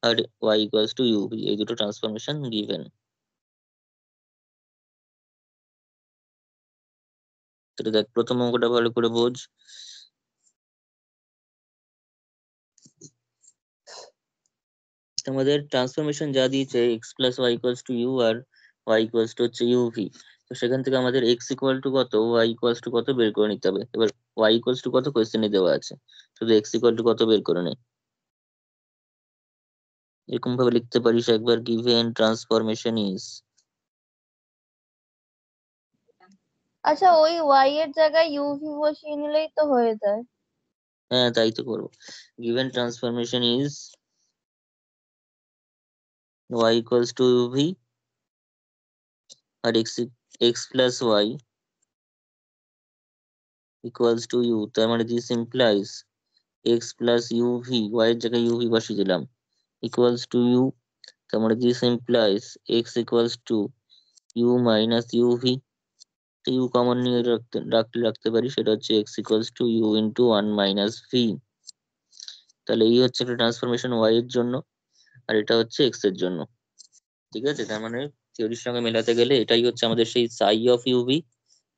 আর y ইকুয়ালস টু ইউ, এই দুটো ট্রান্সফরমেশন গিভেন। তো দেখ প্রথম অঙ্কটা ভালো করে বোঝ। আমাদের ট্রান্সফরমেশন যা দিয়েছে x plus y equals to you আর y ইকুয়ালস টু হচ্ছে ইউভি, তো সেখান থেকে আমাদের x ইকুয়াল টু কত, y ইকুয়ালস টু কত বের করে নিতে হবে। এবার y ইকুয়ালস টু কত কোয়েশ্চেনে দেওয়া আছে, শুধু x ইকুয়াল টু কত বের করে নে। এরকম ভাবে লিখতে পারিস একবার, গিভেন ট্রান্সফরমেশন ইজ। আচ্ছা, ওই ওয়াই এর জায়গায় ইউভি বসিয়ে নিলেই তো হয়ে যায়। হ্যাঁ তাই তো করবো। Given transformation is y equals to uv আর x plus y equals to u, তার মানে this implies x plus uv, y এর জায়গায় uv বসিয়ে দিলাম, equals to u, তার মানে this implies x equals to u minus uv। তো u কমন নিয়ে রাখতে পারি, সেটা হচ্ছে x equals to u into 1 minus v। তাহলে এই হচ্ছে একটা ট্রান্সফরমেশন y এর জন্য আর এটা হচ্ছে x এর জন্য। ঠিক আছে, তার মানে থিওরির সঙ্গে মেলাতে গেলে এটাই হচ্ছে আমাদের সেই সাই অফ ইউভি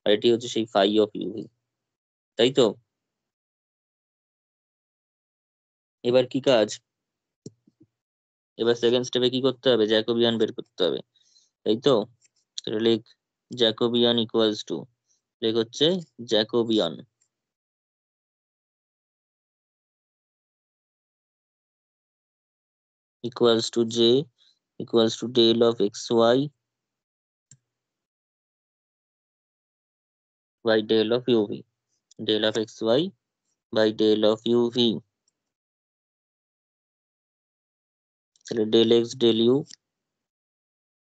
আর এটি হচ্ছে সেই ফাই অফ ইউভি, তাই তো? এবার কি কাজ? এবার সেকেন্ড স্টেপে কি করতে হবে? জ্যাকোবিয়ান বের করতে হবে, তাই তো? তাহলে লিখ জ্যাকোবিয়ান ইকুয়ালস টু, লিখ হচ্ছে Jacobian equals to j equals to del of xy by del of uv, del of xy by del of uv। তাহলে del x del u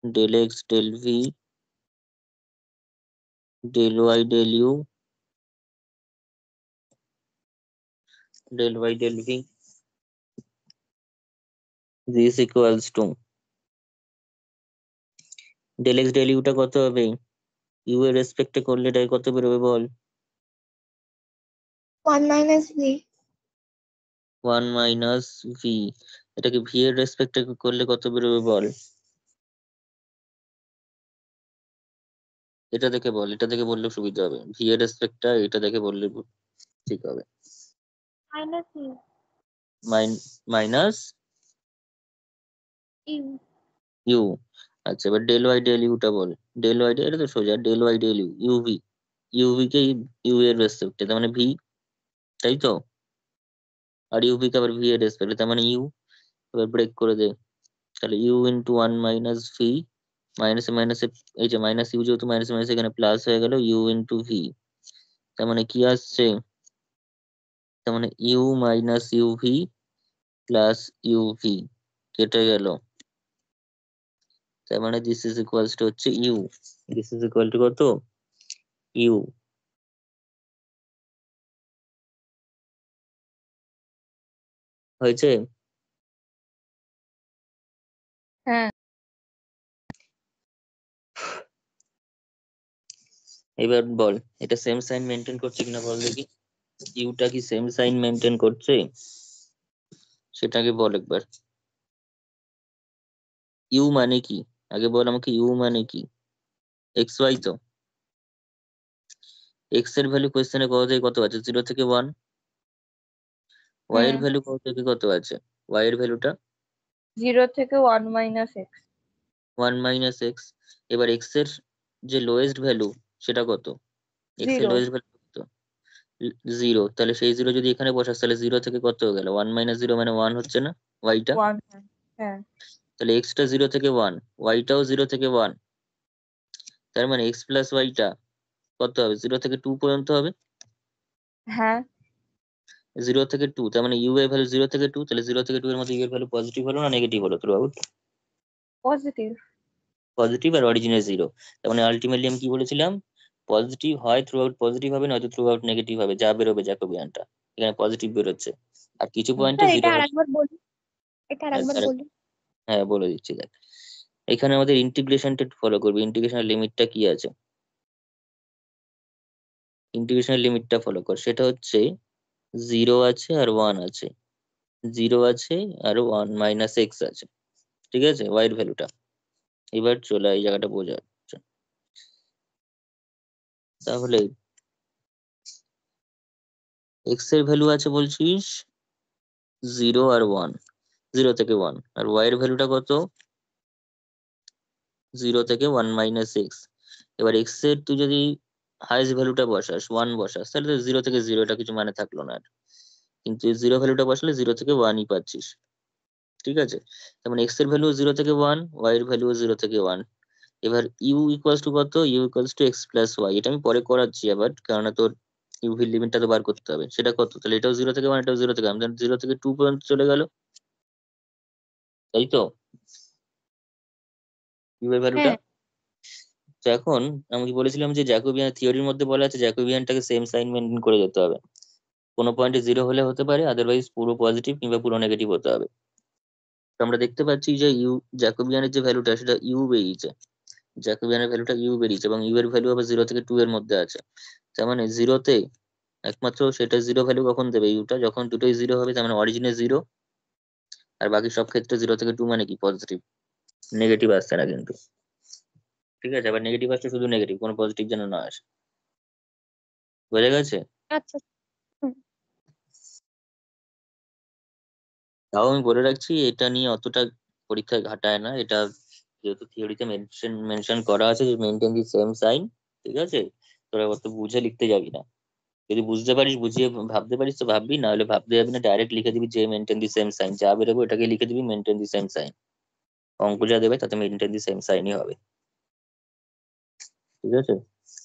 del x del v del y del u del y del v, this equals to del x del u টা কত হবে? u এর রেসপেক্টে করলে এটা কত বেরোবে বল? 1 minus v। 1 minus V. এটাকে ভি এর রেসপেক্টে করলে কত বেরোবে বল? এটা দেখে বল, এটা দেখে বললে সুবিধা হবে, ভি এর রেসপেক্টটা এটা দেখে বললে ঠিক হবে। Minus u. Minus u. U. আচ্ছা এবার ডেল ওয়াই ডেল ইউটা বল। ডেল ওয়াই এটা তো সোজা, del Y del u, uv, uv কে ইউ এর রেসপেক্টে তার মানে ভি, তাই তো? আর ইউভি কে আবার ভি এর রেসপেক্টে তার মানে ইউ। এবার ব্রেক করে দে, তাহলে ইউ ইন্টু 1 মাইনাস ভি, মাইনাসে মাইনাসে, এই যে মাইনাস ইউ যেহেতু মাইনাসে মাইনাসে এখানে প্লাস হয়ে গেল, ইউ ইন্টু ভি, তার মানে কি আসছে? তার মানে u minus uv plus uv কেটে গেল, তার মানে দিস ইজ ইকুয়ালস টু হচ্ছে u, this is equal to কত? ইউ। হয়েছে? হ্যাঁ। এবার বল এটা সেম সাইন মেনটেন করছে কিনা বল দেখি, ইউটা কি সেম সাইন মেনটেন করছে সেটাকে বল একবার। ইউ মানে কি আগে বল আমাকে, ইউ মানে কি? এক্স ওয়াই তো, এক্স এর ভ্যালু কোয়েশ্চেনে কত থেকে কত আছে? 0 থেকে 1। ওয়াই এর হুম। ভ্যালু কত থেকে কত আছে? ওয়াই এর ভ্যালুটা 0 থেকে 1 মাইনাস এক্স। 1 minus x. এবার এক্স এর যে লোয়েস্ট ভ্যালু সেটা কত? এক্স এর 0। লোয়েস্ট ভ্যালু কত? 0। তাহলে সেই 0 যদি এখানে বসাস তাহলে 0 থেকে কত হয়ে গেল? 1 মাইনাস 0 মানে 1 হচ্ছে না ওয়াইটা? 1। হ্যাঁ। তাহলে এক্সটা 0 থেকে 1, ওয়াইটাও 0 থেকে 1, তার মানে এক্স প্লাস ওয়াইটা কত হবে? 0 থেকে 2 পর্যন্ত হবে। হ্যাঁ। 0 থেকে 2, তার মানে ইউ এর ভ্যালু 0 থেকে 2, তাহলে 0 থেকে 2 এর মধ্যে ইউ এর ভ্যালু পজিটিভ হলো না নেগেটিভ হলো থ্রু আউট? পজিটিভ। পজিটিভ আর অরিজিনে 0। তার মানে আলটিমেটলি আমি কি বলেছিলাম? পজিটিভ হয় থ্রু আউট পজিটিভ হবে, নয়তো থ্রু আউট নেগেটিভ হবে, যা বেরোবে জ্যাকোবিয়ানটা। এখানে পজিটিভ বেরোচ্ছে, আর কিছু পয়েন্টে স্যার জিরো এটা হবে। আরেকবার বলুন, এটা আরেকবার বলুন। হ্যাঁ বলে দিচ্ছি, দেখ এখানে আমাদের ইন্টিগ্রেশনটা ফলো করবে। ইন্টিগ্রেশনের লিমিটটা কি আছে, ইন্টিগ্রেশনের লিমিটটা ফলো কর। সেটা হচ্ছে 0 আছে আর 1 আছে, 0 আছে আর 1 মাইনাস এক্স আছে, ঠিক আছে, ওয়াই এর ভ্যালুটা। এবার চলে এই জায়গাটা বোঝা যাচ্ছে। তাহলে এক্স এর ভ্যালু আছে বলছিস 0 আর 1, 0 থেকে 1, আর ওয়াই এর ভ্যালুটা কত, 0 থেকে 1 মাইনাস এক্স। এবার এক্স এর তুই যদি হাইয়েস্ট ভ্যালুটা বসাস 1 বসাস, তাহলে 0 থেকে 0 এটা কিছু মানে থাকলো না আর। কিন্তু 0 ভ্যালুটা বসালে 0 থেকে 1ই পাচ্ছিস, ঠিক আছে। তার মানে এক্স এর ভ্যালু 0 থেকে 1, ওয়াই এর ভ্যালু 0 থেকে 1। এবার ইউ ইকুয়ালস টু কত, u equals to x plus y. এটা আমি পরে করাচ্ছি আবার, কেননা তোর ইউভির লিমিটটা তো বার করতে হবে। সেটা কত, তাহলে এটাও 0 থেকে 1, এটাও 0 থেকে 1, 0 থেকে 2 পর্যন্ত চলে গেল, তাই তো ইউ এর ভ্যালুটা। হ্যাঁ। তো এখন আমি বলেছিলাম যে জ্যাকোবিয়ান থিওরির মধ্যে বলা আছে জ্যাকোবিয়ানটাকে সেম সাইন মেনটেন করে যেতে হবে। কোনো পয়েন্টে 0 হলে হতে পারে, আদারওয়াইজ পুরো পজিটিভ কিংবা পুরো নেগেটিভ হতে হবে। তো আমরা দেখতে পাচ্ছি যে ইউ জ্যাকোবিয়ানের যে ভ্যালুটা সেটা ইউ বেরিয়েছে, জ্যাকোবিয়ানের ভ্যালুটা ইউ বেরিয়েছে, এবং ইউ এর ভ্যালু আবার 0 থেকে 2 এর মধ্যে আছে। তার মানে 0-তে একমাত্র সেটা 0 ভ্যালু কখন দেবে ইউটা, যখন দুটোই 0 হবে, তার মানে অরিজিনে 0, আর বাকি সব ক্ষেত্রে 0 থেকে 2 মানে কি পজিটিভ, নেগেটিভ আসছে না কিন্তু, ঠিক আছে। আবার নেগেটিভ আসছে শুধু নেগেটিভ, কোনো পজিটিভ যেন না আসে, বোঝা গেছে। আচ্ছা। হুম। তাও আমি বলে রাখছি এটা নিয়ে অতটা পরীক্ষায় ঘাটায় না, এটা যেহেতু থিওরিতে মেনশন করা আছে যে মেনটেন দি সেম সাইন, ঠিক আছে। তোরা অত বুঝে লিখতে যাবি না, যদি বুঝতে পারিস বুঝিয়ে ভাবতে পারিস তো ভাববি, না হলে ভাবতে যাবি না, ডাইরেক্ট লিখে দিবি যে মেনটেন দি সেম সাইন, যা বেরোবে ওটাকে লিখে দিবি মেনটেন দি সেম সাইন। অঙ্ক যা দেবে তাতে মেনটেন দি সেম সাইনই হবে, ঠিক আছে।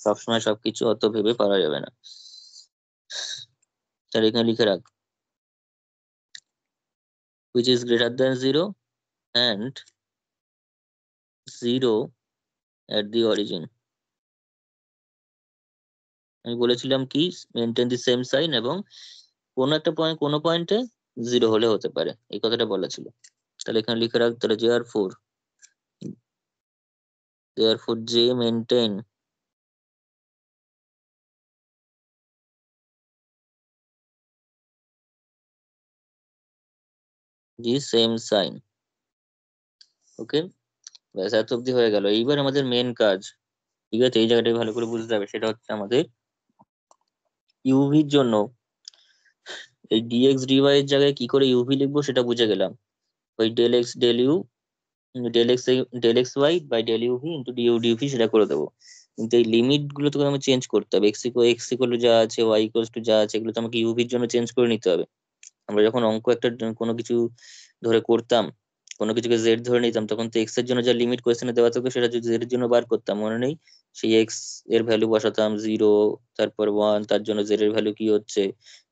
সবসময় সবকিছু অত ভেবে পারা যাবে না। তাহলে এখানে লিখে রাখ, which is greater than 0 and 0 at the origin। আমি বলেছিলাম কি, মেনটেন দি সেম সাইন, এবং কোনো একটা পয়েন্ট, কোনো পয়েন্টে 0 হলে হতে পারে, এই কথাটা বলা ছিল। তাহলে এখানে লিখে রাখ, তাহলে therefore J maintain the same sign। ওকে, ব্যাস এত অব্দি হয়ে গেল। এইবার আমাদের মেন কাজ, ঠিক আছে, এই জায়গাটাই ভালো করে বুঝতে হবে। সেটা হচ্ছে আমাদের ইউভির জন্য এই ডিএক্স ডিওয়াই এর জায়গায় কি করে ইউভি লিখবো সেটা বুঝে গেলাম। ওই del x del you, del x Y by del uv into du duv সেটা করে দেবো। কিন্তু এই লিমিট গুলো তোকে আমাকে চেঞ্জ করতে হবে। এক্স ইকুয়াল যা আছে, ওয়াই ইকুয়াল টু যা আছে, এগুলো তো আমাকে ইউভির জন্য চেঞ্জ করে নিতে হবে। আমরা যখন অঙ্ক একটা কোনো কিছু ধরে করতাম, কোনো কিছুকে জেড ধরে নিতাম, তখন তো এক্স এর জন্য যা লিমিট কোয়েশ্চেনে দেওয়া থাকতো সেটা যদি জেড এর জন্য বার করতাম, মনে নেই, সেই এক্স এর ভ্যালু বসাতাম 0, তারপর 1, তার জন্য জেড এর ভ্যালু কি হচ্ছে,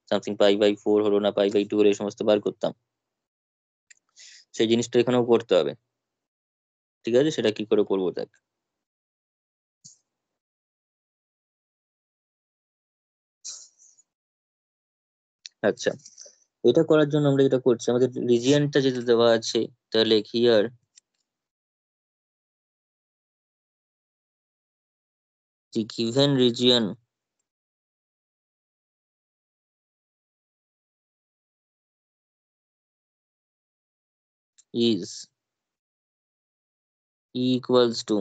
সামথিং পাই/4 হলো না পাই/2 হলো, এই সমস্ত বার করতাম। সেই জিনিসটা এখানেও করতে হবে, ঠিক আছে। সেটা কি করে করবো দেখ। আচ্ছা, এটা করার জন্য আমরা যেটা করছি, আমাদের রিজিয়নটা যেটা দেওয়া আছে, তাহলে here the given region is E equals to,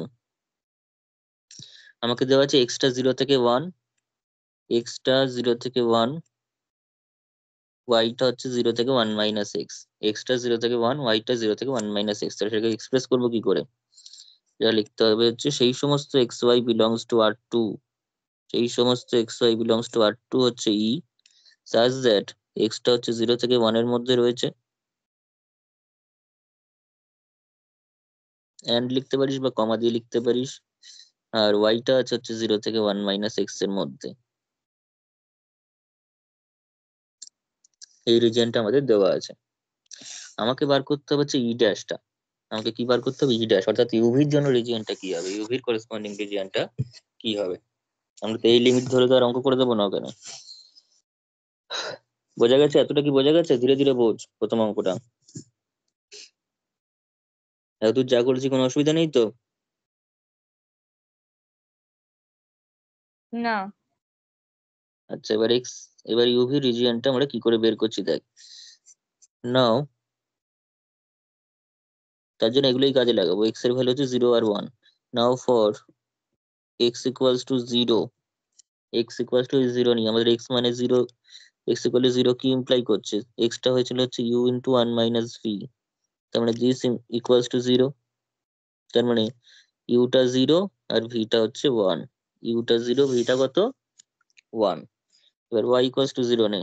আমাকে দেওয়া আছে এক্সটা 0 থেকে 1, এক্সটা 0 থেকে 1, ওয়াইটা হচ্ছে 0 থেকে 1 মাইনাস এক্স। এক্সটা 0 থেকে 1, ওয়াইটা 0 থেকে 1 মাইনাস এক্স। তাহলে সেটাকে এক্সপ্রেস করবো কি করে, এটা লিখতে হবে হচ্ছে সেই সমস্ত x y belongs to R two, সেই সমস্ত x y belongs to R two হচ্ছে ই, সাচ দ্যাট এক্সটা হচ্ছে 0 থেকে 1 এর মধ্যে রয়েছে, এন্ড লিখতে পারিস বা কমা দিয়ে লিখতে পারিস, আর ওয়াইটা আছে হচ্ছে 0 থেকে 1 মাইনাস এক্স এর মধ্যে। এই রিজিয়নটা আমাদের দেওয়া আছে। আমাকে বার করতে হবে হচ্ছে ই ড্যাশটা। আমাকে কি বার করতে হবে, ই ড্যাশ, অর্থাৎ ইউভির জন্য রিজিয়নটা কি হবে, ইউভির করেসপন্ডিং রিজিয়নটা কি হবে। আমরা তো এই লিমিট ধরে তো আর অঙ্ক করে দেবো না ওখানে। বোঝা গেছে? এতটা কি বোঝা গেছে? ধীরে ধীরে বোঝ প্রথম অঙ্কটা। এতদূর যা করেছি কোনো অসুবিধা নেই তো? না। আচ্ছা, এবার ইউভি রিজিয়নটা আমরা কি করে বের করছি দেখ। নাও তার জন্য এগুলোই কাজে লাগাবো। এক্স এর ভ্যালু হচ্ছে 0 আর 1। নাও for x equals to 0, x equals to 0 নিয়ে আমাদের এক্স মানে 0, এক্স ইকুয়াল টু 0 কি ইমপ্লাই করছে? এক্সটা হয়েছিল হচ্ছে ইউ ইন্টু 1 - ভি, তার মানে দিস ইকুয়ালস টু 0। তার মানে ইউটা 0 আর ভিটা হচ্ছে 1। ইউটা 0, ভিটা কত? 1। এবার ওয়াই ইকুয়ালস টু 0 নে।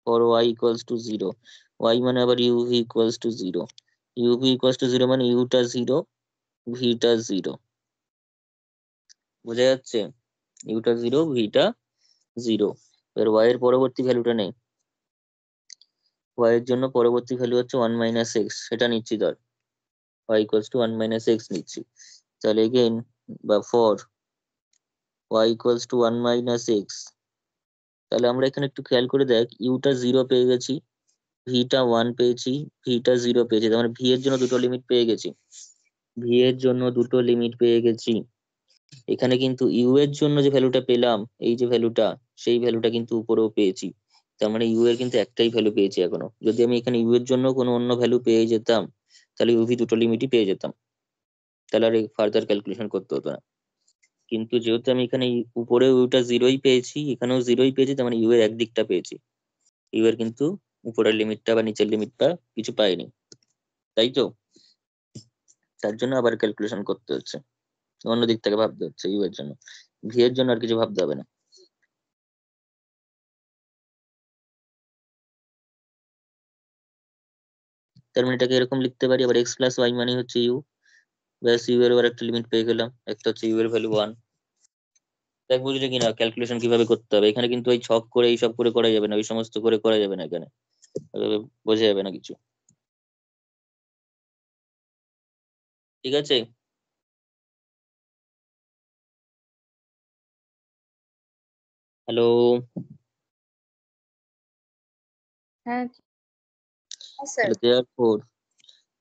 For y equals to 0, y মানে আবার uv equals to 0। Uv equals to 0 মানে ইউটা 0, ভিটা 0। বোঝা যাচ্ছে? ইউটা 0, ভিটা 0। এবার ওয়াই এর পরবর্তী ভ্যালুটা নেই। ওয়াই এর জন্য পরবর্তী ভ্যালু হচ্ছে 1 - এক্স, সেটা নিচ্ছি ধর। ওয়াই ইকুয়ালস টু 1 - এক্স নিচ্ছি। তাহলে এগেইন বা for y equals to 1 - x, তাহলে আমরা এখানে একটু খেয়াল করে দেখ, ইউটা 0 পেয়ে গেছি, ভিটা 1 পেয়েছি, ভিটা 0 পেয়েছি, তার মানে ভি এর জন্য দুটো লিমিট পেয়ে গেছি। ভি এর জন্য দুটো লিমিট পেয়ে গেছি। এখানে কিন্তু ইউ এর জন্য যে ভ্যালুটা পেলাম, এই যে ভ্যালুটা, সেই ভ্যালুটা কিন্তু উপরেও পেয়েছি। তার মানে ইউ এর কিন্তু একটাই ভ্যালু পেয়েছি এখনো। যদি আমি এখানে ইউ এর জন্য কোনো অন্য ভ্যালু পেয়ে যেতাম, তাহলে ইউভি দুটো লিমিটই পেয়ে যেতাম, তাহলে আর ফার্দার ক্যালকুলেশন করতে হতো না। কিন্তু যেহেতু আমি এখানে উপরে ইউটা 0ই পেয়েছি, এখানেও 0ই পেয়েছি, তার মানে ইউ এর একদিকটা পেয়েছি। ইউ এর কিন্তু উপরের লিমিটটা বা নিচের লিমিটটা কিছু পাইনি, তাই তো? তার জন্য আবার ক্যালকুলেশন করতে হচ্ছে, অন্য দিক থেকে ভাবতে হচ্ছে ইউ এর জন্য। ভি এর জন্য আর কিছু ভাবতে হবে না। তার মানে এটাকে এরকম লিখতে পারি, আবার এক্স প্লাস ওয়াই মানে হচ্ছে ইউ। ব্যাস, ইউ এর আবার একটা লিমিট পেয়ে গেলাম, একটা হচ্ছে ইউ এর ভ্যালু 1। দেখ বুঝলি কিনা ক্যালকুলেশন কিভাবে করতে হবে? এখানে কিন্তু ওই ছক করে এইসব করে করা যাবে না, ওই সমস্ত করে করা যাবে না এখানে, ওইভাবে বোঝা যাবে না কিছু। ঠিক আছে? হ্যালো? হ্যাঁ স্যার। তাহলে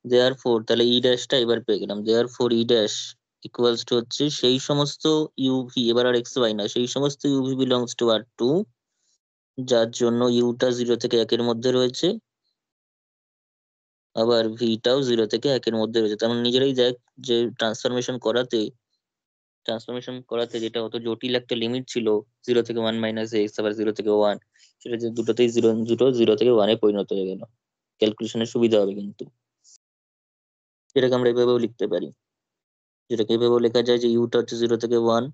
দেয়ার ফোর তাহলে ই ড্যাশটা এবার পেয়ে গেলাম। Therefore E dash equals two হচ্ছে সেই সমস্ত ইউভি, এবার আর এক্স ওয়াই না, সেই সমস্ত ইউভি বিলংস টু R2 যার জন্য ইউটা 0 থেকে 1-এর মধ্যে রয়েছে, আবার ভিটাও 0 থেকে 1-এর মধ্যে রয়েছে। তার মানে নিজেরাই দেখ যে ট্রান্সফরমেশন করাতে যেটা অত জটিল একটা লিমিট ছিল, 0 থেকে 1 - এক্স, আবার 0 থেকে 1, সেটা যে দুটোতেই জিরো, দুটো 0 থেকে 1-এ পরিণত হয়ে গেল। ক্যালকুলেশনের সুবিধা হবে কিন্তু। যেটাকে আমরা এভাবেও লিখতে পারি, যেটাকে এভাবেও লেখা যায় যে ইউটা হচ্ছে 0 থেকে 1,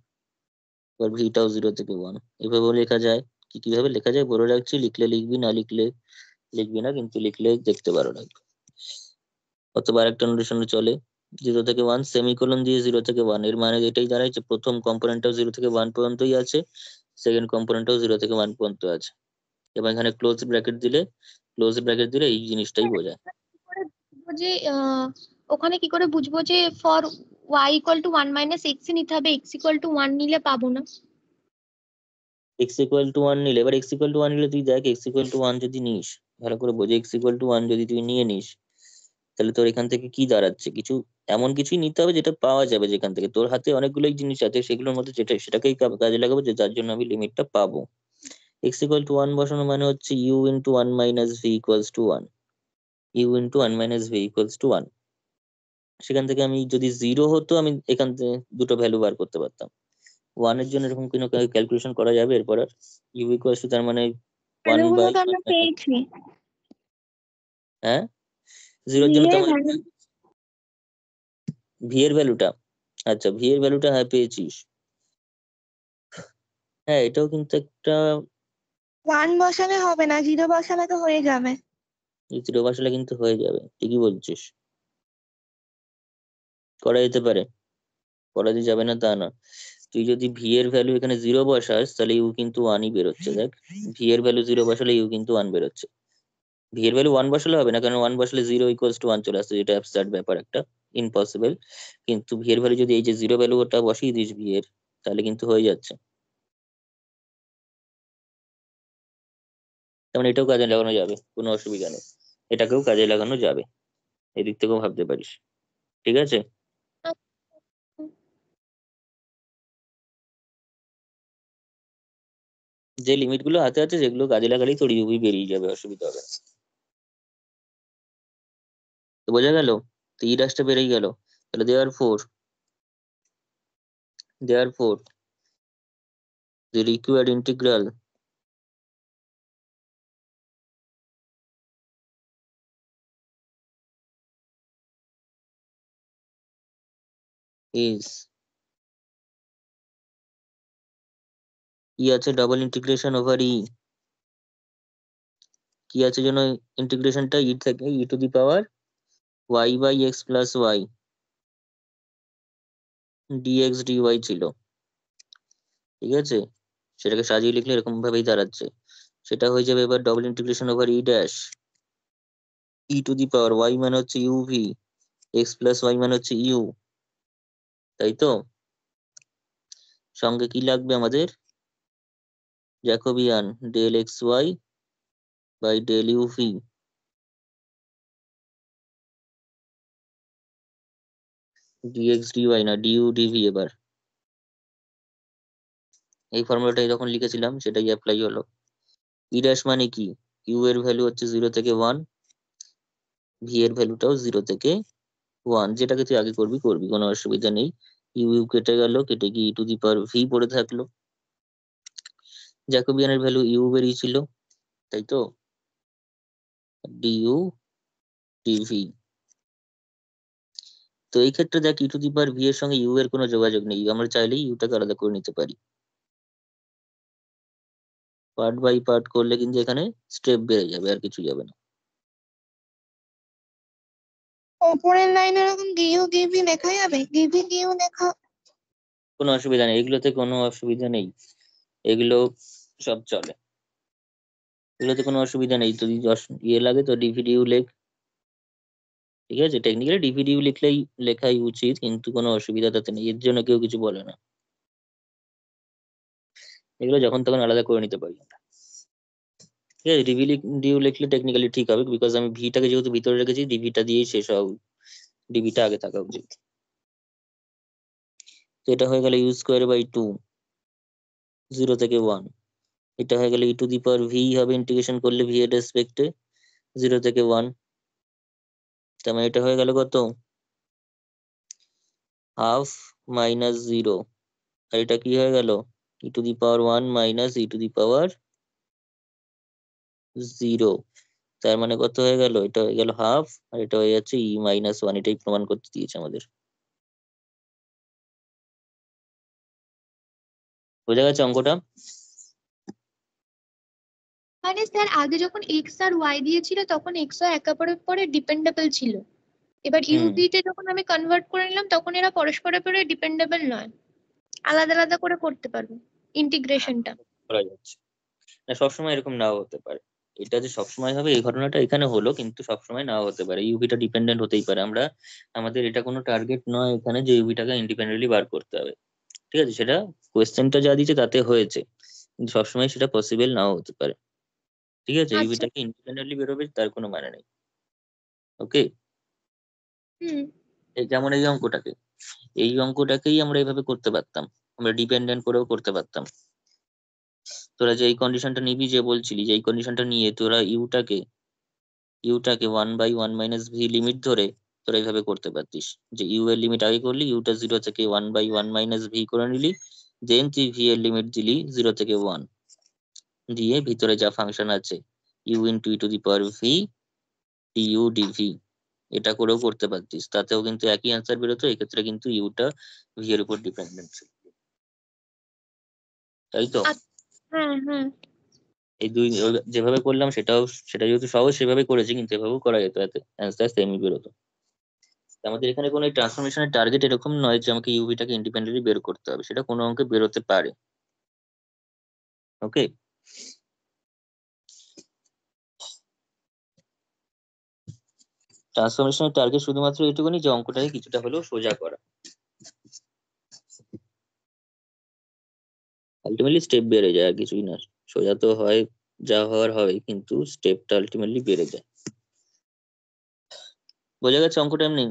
এবার ভিটাও 0 থেকে 1। এভাবেও লেখা যায়। কিভাবে লেখা যায় বলে রাখছি, লিখলে লিখবি, না লিখলে লিখবি না, কিন্তু লিখলে দেখতে পারো না। অথবা আরেকটা নোটেশনে চলে, 0 থেকে 1 সেমিকোলন দিয়ে 0 থেকে 1, এর মানে এটাই দাঁড়ায় যে প্রথম কম্পোনেন্টটাও 0 থেকে 1 পর্যন্তই আছে, সেকেন্ড কম্পোনেন্টটাও 0 থেকে 1 পর্যন্ত আছে। এবং এখানে ক্লোজ ব্র্যাকেট দিলে এই জিনিসটাই বোঝায়। কি করে বুঝবো যে ওখানে কি করে বুঝবো যে for y equal to 1 - x নিতে হবে, এক্স ইকুয়াল টু 1 নিলে পাবো না? x=1 নিলে, এবার x=1 নিলে তুই দেখ, x=1 যদি নিস, ভালো করে বোঝে, x=1 যদি তুই নিয়ে নিস, তাহলে তোর এখান থেকে কি দাঁড়াচ্ছে? কিছু এমন কিছুই নিতে হবে যেটা পাওয়া যাবে যেখান থেকে। তোর হাতে অনেকগুলোই জিনিস আছে, সেগুলোর মধ্যে যেটা সেটাকেই কাজে লাগাবো, যে যার জন্য আমি লিমিটটা পাবো। x=1 বসানো মানে হচ্ছে u into 1 - v=1, u into 1 - v=1। সেখান থেকে আমি যদি 0 হতো, আমি এখান থেকে দুটো ভ্যালু বার করতে পারতাম। 1 এর জন্য এরকম কোনো ক্যালকুলেশন করা যাবে এরপর আর? u=, তার মানে 1 ভ্যালুগুলো বাই তো আমরা পেয়েছি। হ্যাঁ, 0 এর জন্য তো দিয়ে আমাদের ভ্যালু ভি এর ভ্যালুটা, আচ্ছা ভি এর ভ্যালুটা হ্যাঁ পেয়েছিস। হ্যাঁ, এটাও কিন্তু একটা 1 বসালে হবে না, 0 বসালে তো হয়ে যাবে। 0 বসালে কিন্তু হয়ে যাবে, ঠিকই বলছিস, করা যেতে পারে, করা যে যাবে না তা না। তুই যদি ভি এর ভ্যালু এখানে 0 বসাস, তাহলে ইউ কিন্তু 1ই বেরোচ্ছে। দেখ, ভি এর ভ্যালু 0 বসালে ইউ কিন্তু 1 বেরোচ্ছে। ভি এর ভ্যালু 1 বসালে হবে না, কারণ 1 বসালে 0 ইকুয়ালস টু 1 চলে আসছে, যেটা অ্যাবসার্ড ব্যাপার একটা, ইম্পসিবল। কিন্তু ভি এর ভ্যালু যদি এই যে 0 ভ্যালু ওটা বসিয়ে দিস ভি এর, তাহলে কিন্তু হয়ে যাচ্ছে। তেমন এটাও কাজে লাগানো যাবে, কোনো অসুবিধা নেই, এটাকেও কাজে লাগানো যাবে, এদিক থেকেও ভাবতে পারিস। ঠিক আছে, যে লিমিট গুলো হাতে আছে যেগুলো কাজে লাগালেই তোর ইউভি বেরিয়ে যাবে, অসুবিধা হবে না। তো বোঝা গেল, তো ই ড্যাশটা বেরিয়ে গেল। তাহলে দেয়ার four the required integral is কি আছে, ডাবল ইন্টিগ্রেশন ওভার ই। কি আছে যেন ইন্টিগ্রেশনটা, ই থেকে e to the power y by x plus y dx dy ছিল। ঠিক আছে, সেটাকে সাজিয়ে লিখলে এরকম ভাবেই দাঁড়াচ্ছে। সেটা হয়ে যাবে এবার double integration over e dash e to the power y মানে হচ্ছে ইউভি, এক্স প্লাস ওয়াই মানে হচ্ছে ইউ, তাই তো। সঙ্গে কি লাগবে আমাদের, Jacobian del x Y by del u v, dx dy না ডিউ ডিভি। এবার এই ফর্মুলাটাই যখন লিখেছিলাম সেটাই অ্যাপ্লাই হলো। ই ড্যাশ মানে কি, ইউ এর ভ্যালু হচ্ছে 0 থেকে 1, ভি এর ভ্যালুটাও 0 থেকে 1, যেটাকে তুই আগে করবি করবি, কোনো অসুবিধা নেই। ইউ ইউ কেটে গেল, কেটে গিয়ে ই টু দি পাওয়ার ভি পড়ে থাকলো। জ্যাকোবিয়ানের ভ্যালু ইউ বেরিয়েছিল, তাই তো, ডিইউ ডিভি। তো এই ক্ষেত্রে দেখ ই টু দি পাওয়ার ভি এর সঙ্গে ইউ এর কোনো যোগাযোগ নেই, আমরা চাইলেই ইউটাকে আলাদা করে নিতে পারি। পার্ট বাই পার্ট করলে কিন্তু এখানে স্টেপ বেড়ে যাবে, আর কিছু যাবে না। ওপরের লাইনে এরকম গিউ গিভি লেখা যাবে, গিভি গিউ লেখা? কোনো অসুবিধা নেই, এগুলোতে কোনো অসুবিধা নেই, এগুলো সব চলে, এগুলোতে কোনো অসুবিধা নেই। যদি ইয়ে লাগে তো ডিভিডিউ লেখ, ঠিক আছে, টেকনিক্যালি ডিভিডিউ লিখলেই লেখাই উচিত, কিন্তু কোনো অসুবিধা তাতে নেই, এর জন্য কেউ কিছু বলে না। এগুলো যখন তখন আলাদা করে নিতে পারি আমরা। ঠিক আছে, ডিউ লিখলে টেকনিক্যালি ঠিক হবে, বিকজ আমি ভিটাকে যেহেতু ভিতরে রেখেছি, ডিভিটা দিয়েই শেষ হওয়া, ডিভিটা আগে থাকা উচিত। তো এটা হয়ে গেল ইউ স্কোয়ার বাই 2, 0 থেকে 1। এটা হয়ে গেল e to the power V হবে ইন্টিগ্রেশন করলে ভি এর রেসপেক্টে 0 থেকে 1। তার মানে এটা হয়ে গেল কত, হাফ মাইনাস 0। আর এটা কি হয়ে গেল, e to the power 1 minus e to the power 0। তার মানে কত হয়ে গেল, এটা হয়ে গেল হাফ, আর এটা হয়ে যাচ্ছে ই মাইনাস 1, এটাই প্রমাণ করতে দিয়েছে আমাদের। বোঝা গেছে অঙ্কটা? মানে স্যার আগে যখন এক্স আর ওয়াই দিয়েছিল তখন এক্স ওয়াই একে অপরের পরে ডিপেন্ডেবল ছিল, এবার হুম, ইউভিতে যখন আমি কনভার্ট করে নিলাম তখন এরা পরস্পরের পরে ডিপেন্ডেবল নয়, আলাদা আলাদা করে করতে পারবো ইন্টিগ্রেশনটা। করা যাচ্ছে না, সবসময় এরকম নাও হতে পারে। এটা যে সবসময় হবে এই ঘটনাটা এখানে হলো, কিন্তু সবসময় নাও হতে পারে, ইউভিটা ডিপেন্ডেন্ট হতেই পারে। আমাদের এটা কোনো টার্গেট নয় এখানে যে ইউভিটাকে ইন্ডিপেন্ডেন্টলি বার করতে হবে। ঠিক আছে, সেটা কোয়েশ্চেনটা যা দিয়েছে তাতে হয়েছে, কিন্তু সবসময় সেটা পসিবল নাও হতে পারে। ঠিক আছে, আচ্ছা। ইউভিটাকে ইন্ডিপেন্ডেন্টলি বেরোবে তার কোনো মানে নেই। ওকে, হুম। যেমন এই অঙ্কটাকেই আমরা এইভাবে করতে পারতাম, আমরা ডিপেন্ডেন্ট করেও করতে পারতাম। তোরা যে এই কন্ডিশনটা নিবি, যে বলছিলি যে এই কন্ডিশনটা নিয়ে তোরা ইউটাকে 1/1 মাইনাস ভি লিমিট ধরে তোরা এইভাবে করতে পারতিস, যে ইউ এর লিমিট আগে করলি, ইউটা 0 থেকে 1/1 মাইনাস ভি করে নিলি, দেন তুই ভি এর লিমিট দিলি 0 থেকে 1, দিয়ে ভিতরে যা ফাংশন আছে u into e to the power v du dv, এটা করেও করতে পারতিস, তাতেও কিন্তু একই অ্যান্সার বেরোতো। এক্ষেত্রে কিন্তু ইউটা ভি এর উপর ডিপেন্ডেন্ট ছিল, তাই তো। আচ্ছা, হ্যাঁ হ্যাঁ। এই যেভাবে করলাম সেটা যেহেতু সহজ সেভাবে করেছি, কিন্তু এভাবেও করা যেত, এতে অ্যান্সার সেমই বেরোতো। আমাদের এখানে কোনো ট্রান্সফরমেশনের টার্গেট এরকম নয় যে আমাকে ইউভিটাকে ইন্ডিপেন্ডেন্টলি বের করতে হবে, সেটা কোনো অঙ্কে বেরোতে পারে। ওকে, ট্রান্সফরমেশনের টার্গেট শুধুমাত্র এইটুকুনি যে অঙ্কটাকে কিছুটা হলেও সোজা করা। আলটিমেটলি স্টেপ বেড়ে যায়, আর কিছুই না। সোজা তো হয়, যা হওয়ার হয়, কিন্তু স্টেপটা আলটিমেটলি বেড়ে যায়। বোঝা গেছে অঙ্কটা এমনি?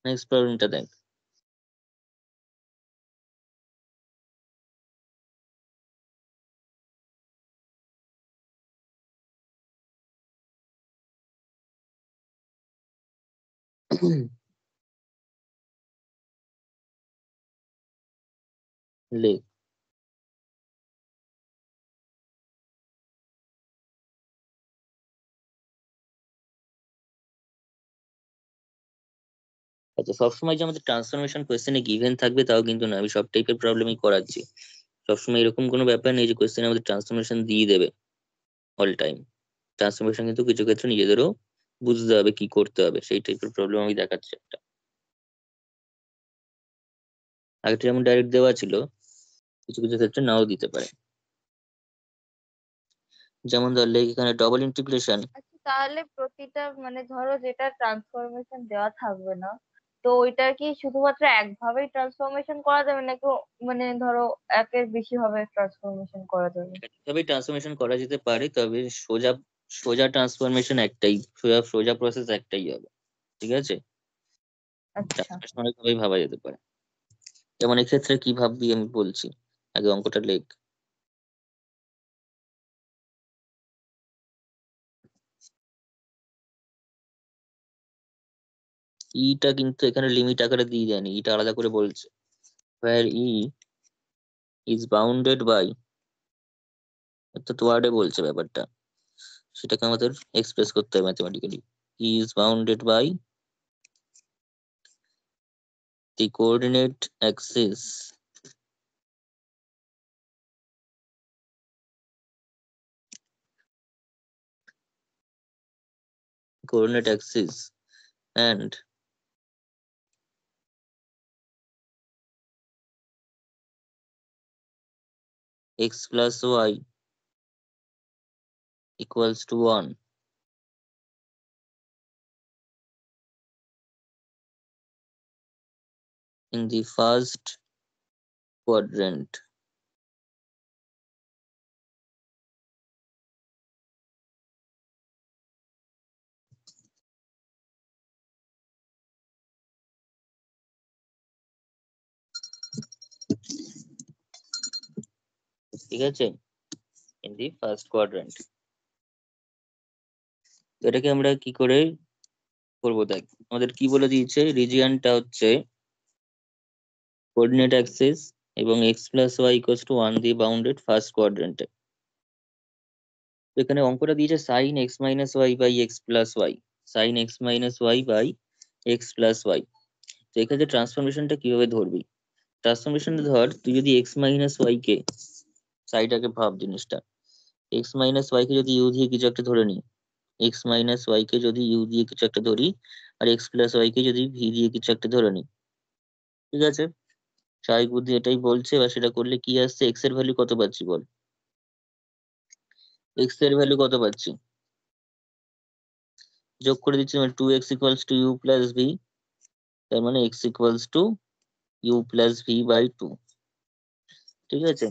নেক্সট প্রবলেমটা দেখ। লেখ। আচ্ছা, সবসময় যে আমাদের ট্রান্সফরমেশন কোয়েশ্চেনে গিভেন থাকবে তাও কিন্তু না, আমি সব টাইপের প্রবলেমই করাচ্ছি। সবসময় এরকম কোনো ব্যাপার নেই যে কোয়েশ্চেনে আমাদের ট্রান্সফরমেশন দিয়ে দেবে অল টাইম। ট্রান্সফরমেশন কিন্তু কিছু ক্ষেত্রে নিজেদেরও বুঝতে হবে কি করতে হবে, সেই টাইপের প্রবলেম আমি দেখাচ্ছি একটা। আগেটা যেমন ডাইরেক্ট দেওয়া ছিল, কিছু কিছু ক্ষেত্রে নাও দিতে পারে। যেমন ধরলে এখানে ডবল ইন্টিগ্রেশন। আচ্ছা, তাহলে প্রতিটা মানে ধরো যেটা ট্রান্সফরমেশন দেওয়া থাকবে না, তো ওইটা কি শুধুমাত্র একভাবেই ট্রান্সফরমেশন করা যাবে নাকি মানে ধরো একের বেশি ভাবে ট্রান্সফরমেশন করা যাবে? এভাবেই ট্রান্সফরমেশন করা যেতে পারে, তবে সোজা সোজা ট্রান্সফরমেশন একটাই, সোজা সোজা প্রসেস একটাই হবে। ঠিক আছে, আচ্ছা। ট্রান্সফরমেশন অনেকভাবেই ভাবা যেতে পারে। যেমন এক্ষেত্রে কি ভাববি আমি বলছি, আগে অঙ্কটা লেখ। ইটা কিন্তু এখানে লিমিট আকারে দিয়ে দেয়নি, ইটা আলাদা করে বলছে where e is bounded by, অর্থাৎ ওয়ার্ডে বলছে ব্যাপারটা, সেটাকে আমাদের এক্সপ্রেস করতে হবে mathematically. e is bounded by the coordinate axis and x plus y equals to 1 in the first quadrant. ঠিক আছে, in the first quadrant। তো এটাকে আমরা কি করে করবো দেখ, আমাদের কি বলে দিয়েছে, রিজিয়নটা হচ্ছে কোঅর্ডিনেট অ্যাক্সিস এবং x plus y equals to 1 দিয়ে বাউন্ডেড ফার্স্ট কোয়াড্রেন্টে। এখানে অঙ্কটা দিয়েছে sin x minus y by x plus y, sin x minus y by x plus y। তো এক্ষেত্রে ট্রান্সফরমেশনটা কিভাবে ধরবি? ট্রান্সফরমেশনটা ধর, তুই যদি x minus y কে, সাইডটাকে ভাব জিনিসটা, x minus y কে যদি u দিয়ে কিছু একটা ধরে নিই, x minus y কে যদি u দিয়ে কিছু একটা ধরি, আর x plus y কে যদি v দিয়ে কিছু একটা ধরে নিই, ঠিক আছে, স্বাভাবিক বুদ্ধি এটাই বলছে। এবার সেটা করলে কি আসছে, x এর ভ্যালু কত পাচ্ছি বল, x এর ভ্যালু কত পাচ্ছি, যোগ করে দিচ্ছি, মানে 2x equals to u plus v, তার মানে x equals to u plus v by 2। ঠিক আছে,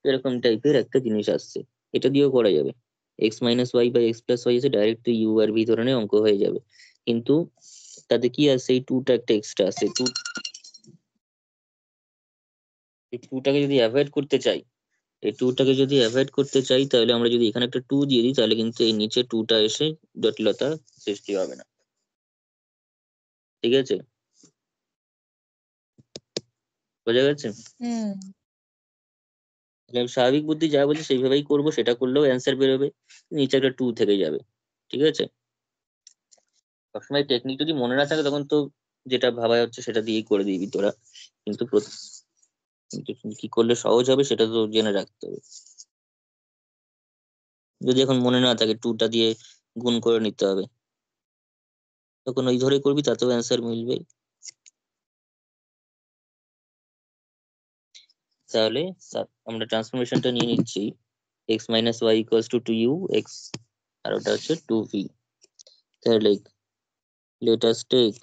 এরকম টাইপের একটা জিনিস আসছে, এটা দিয়েও করা যাবে। x minus y by x plus y এসে ডাইরেক্ট তুই ইউ আর ভি ধরনের অঙ্ক হয়ে যাবে, কিন্তু তাতে কি আছে, এই টুটা একটা এক্সট্রা আছে। এই টুটাকে যদি অ্যাভয়েড করতে চাই, এই টুটাকে যদি অ্যাভয়েড করতে চাই, তাহলে আমরা যদি এখানে একটা টু দিয়ে দিই, তাহলে কিন্তু এই নিচে টুটা এসে জটিলতা সৃষ্টি হবে না। ঠিক আছে, বোঝা গেছে? হুম। তাহলে আমি স্বাভাবিক বুদ্ধি যা বলছে সেইভাবেই করবো, সেটা করলেও অ্যান্সার বেরোবে, নিচে একটা টু থেকে যাবে। ঠিক আছে, সবসময় টেকনিক যদি মনে না থাকে তখন তো যেটা ভাবা হচ্ছে সেটা দিয়েই করে দিবি তোরা, কিন্তু কিন্তু কি করলে সহজ হবে সেটা তো জেনে রাখতে হবে। যদি এখন মনে না থাকে টুটা দিয়ে গুণ করে নিতে হবে, তখন ওই ধরে করবি, তাতেও অ্যান্সার মিলবে। তাহলে আমরা ট্রান্সফরমেশনটা নিয়ে নিচ্ছি x minus y equals to 2u x আর ওটা হচ্ছে 2v। তাহলে let us take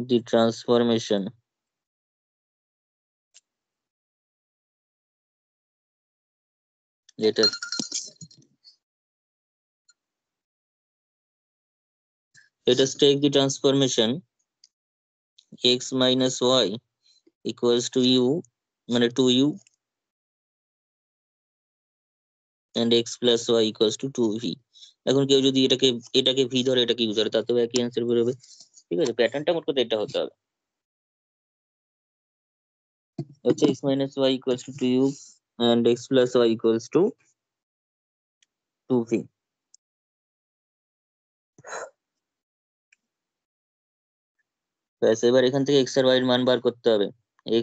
the transformation let us take the transformation x minus y equals to u মানে 2u and x plus y equals to 2v। এখন কেউ যদি এটাকে v ধরে এটাকে u ধরে তাতেও একই অ্যান্সার বেরোবে। ঠিক আছে, প্যাটার্নটা মোট কথা এটা হতে হবে, হচ্ছে x minus y equals to 2u and x plus y equals to 2v। ব্যাস, এবার এখান থেকে x আর y এর মান বার করতে হবে,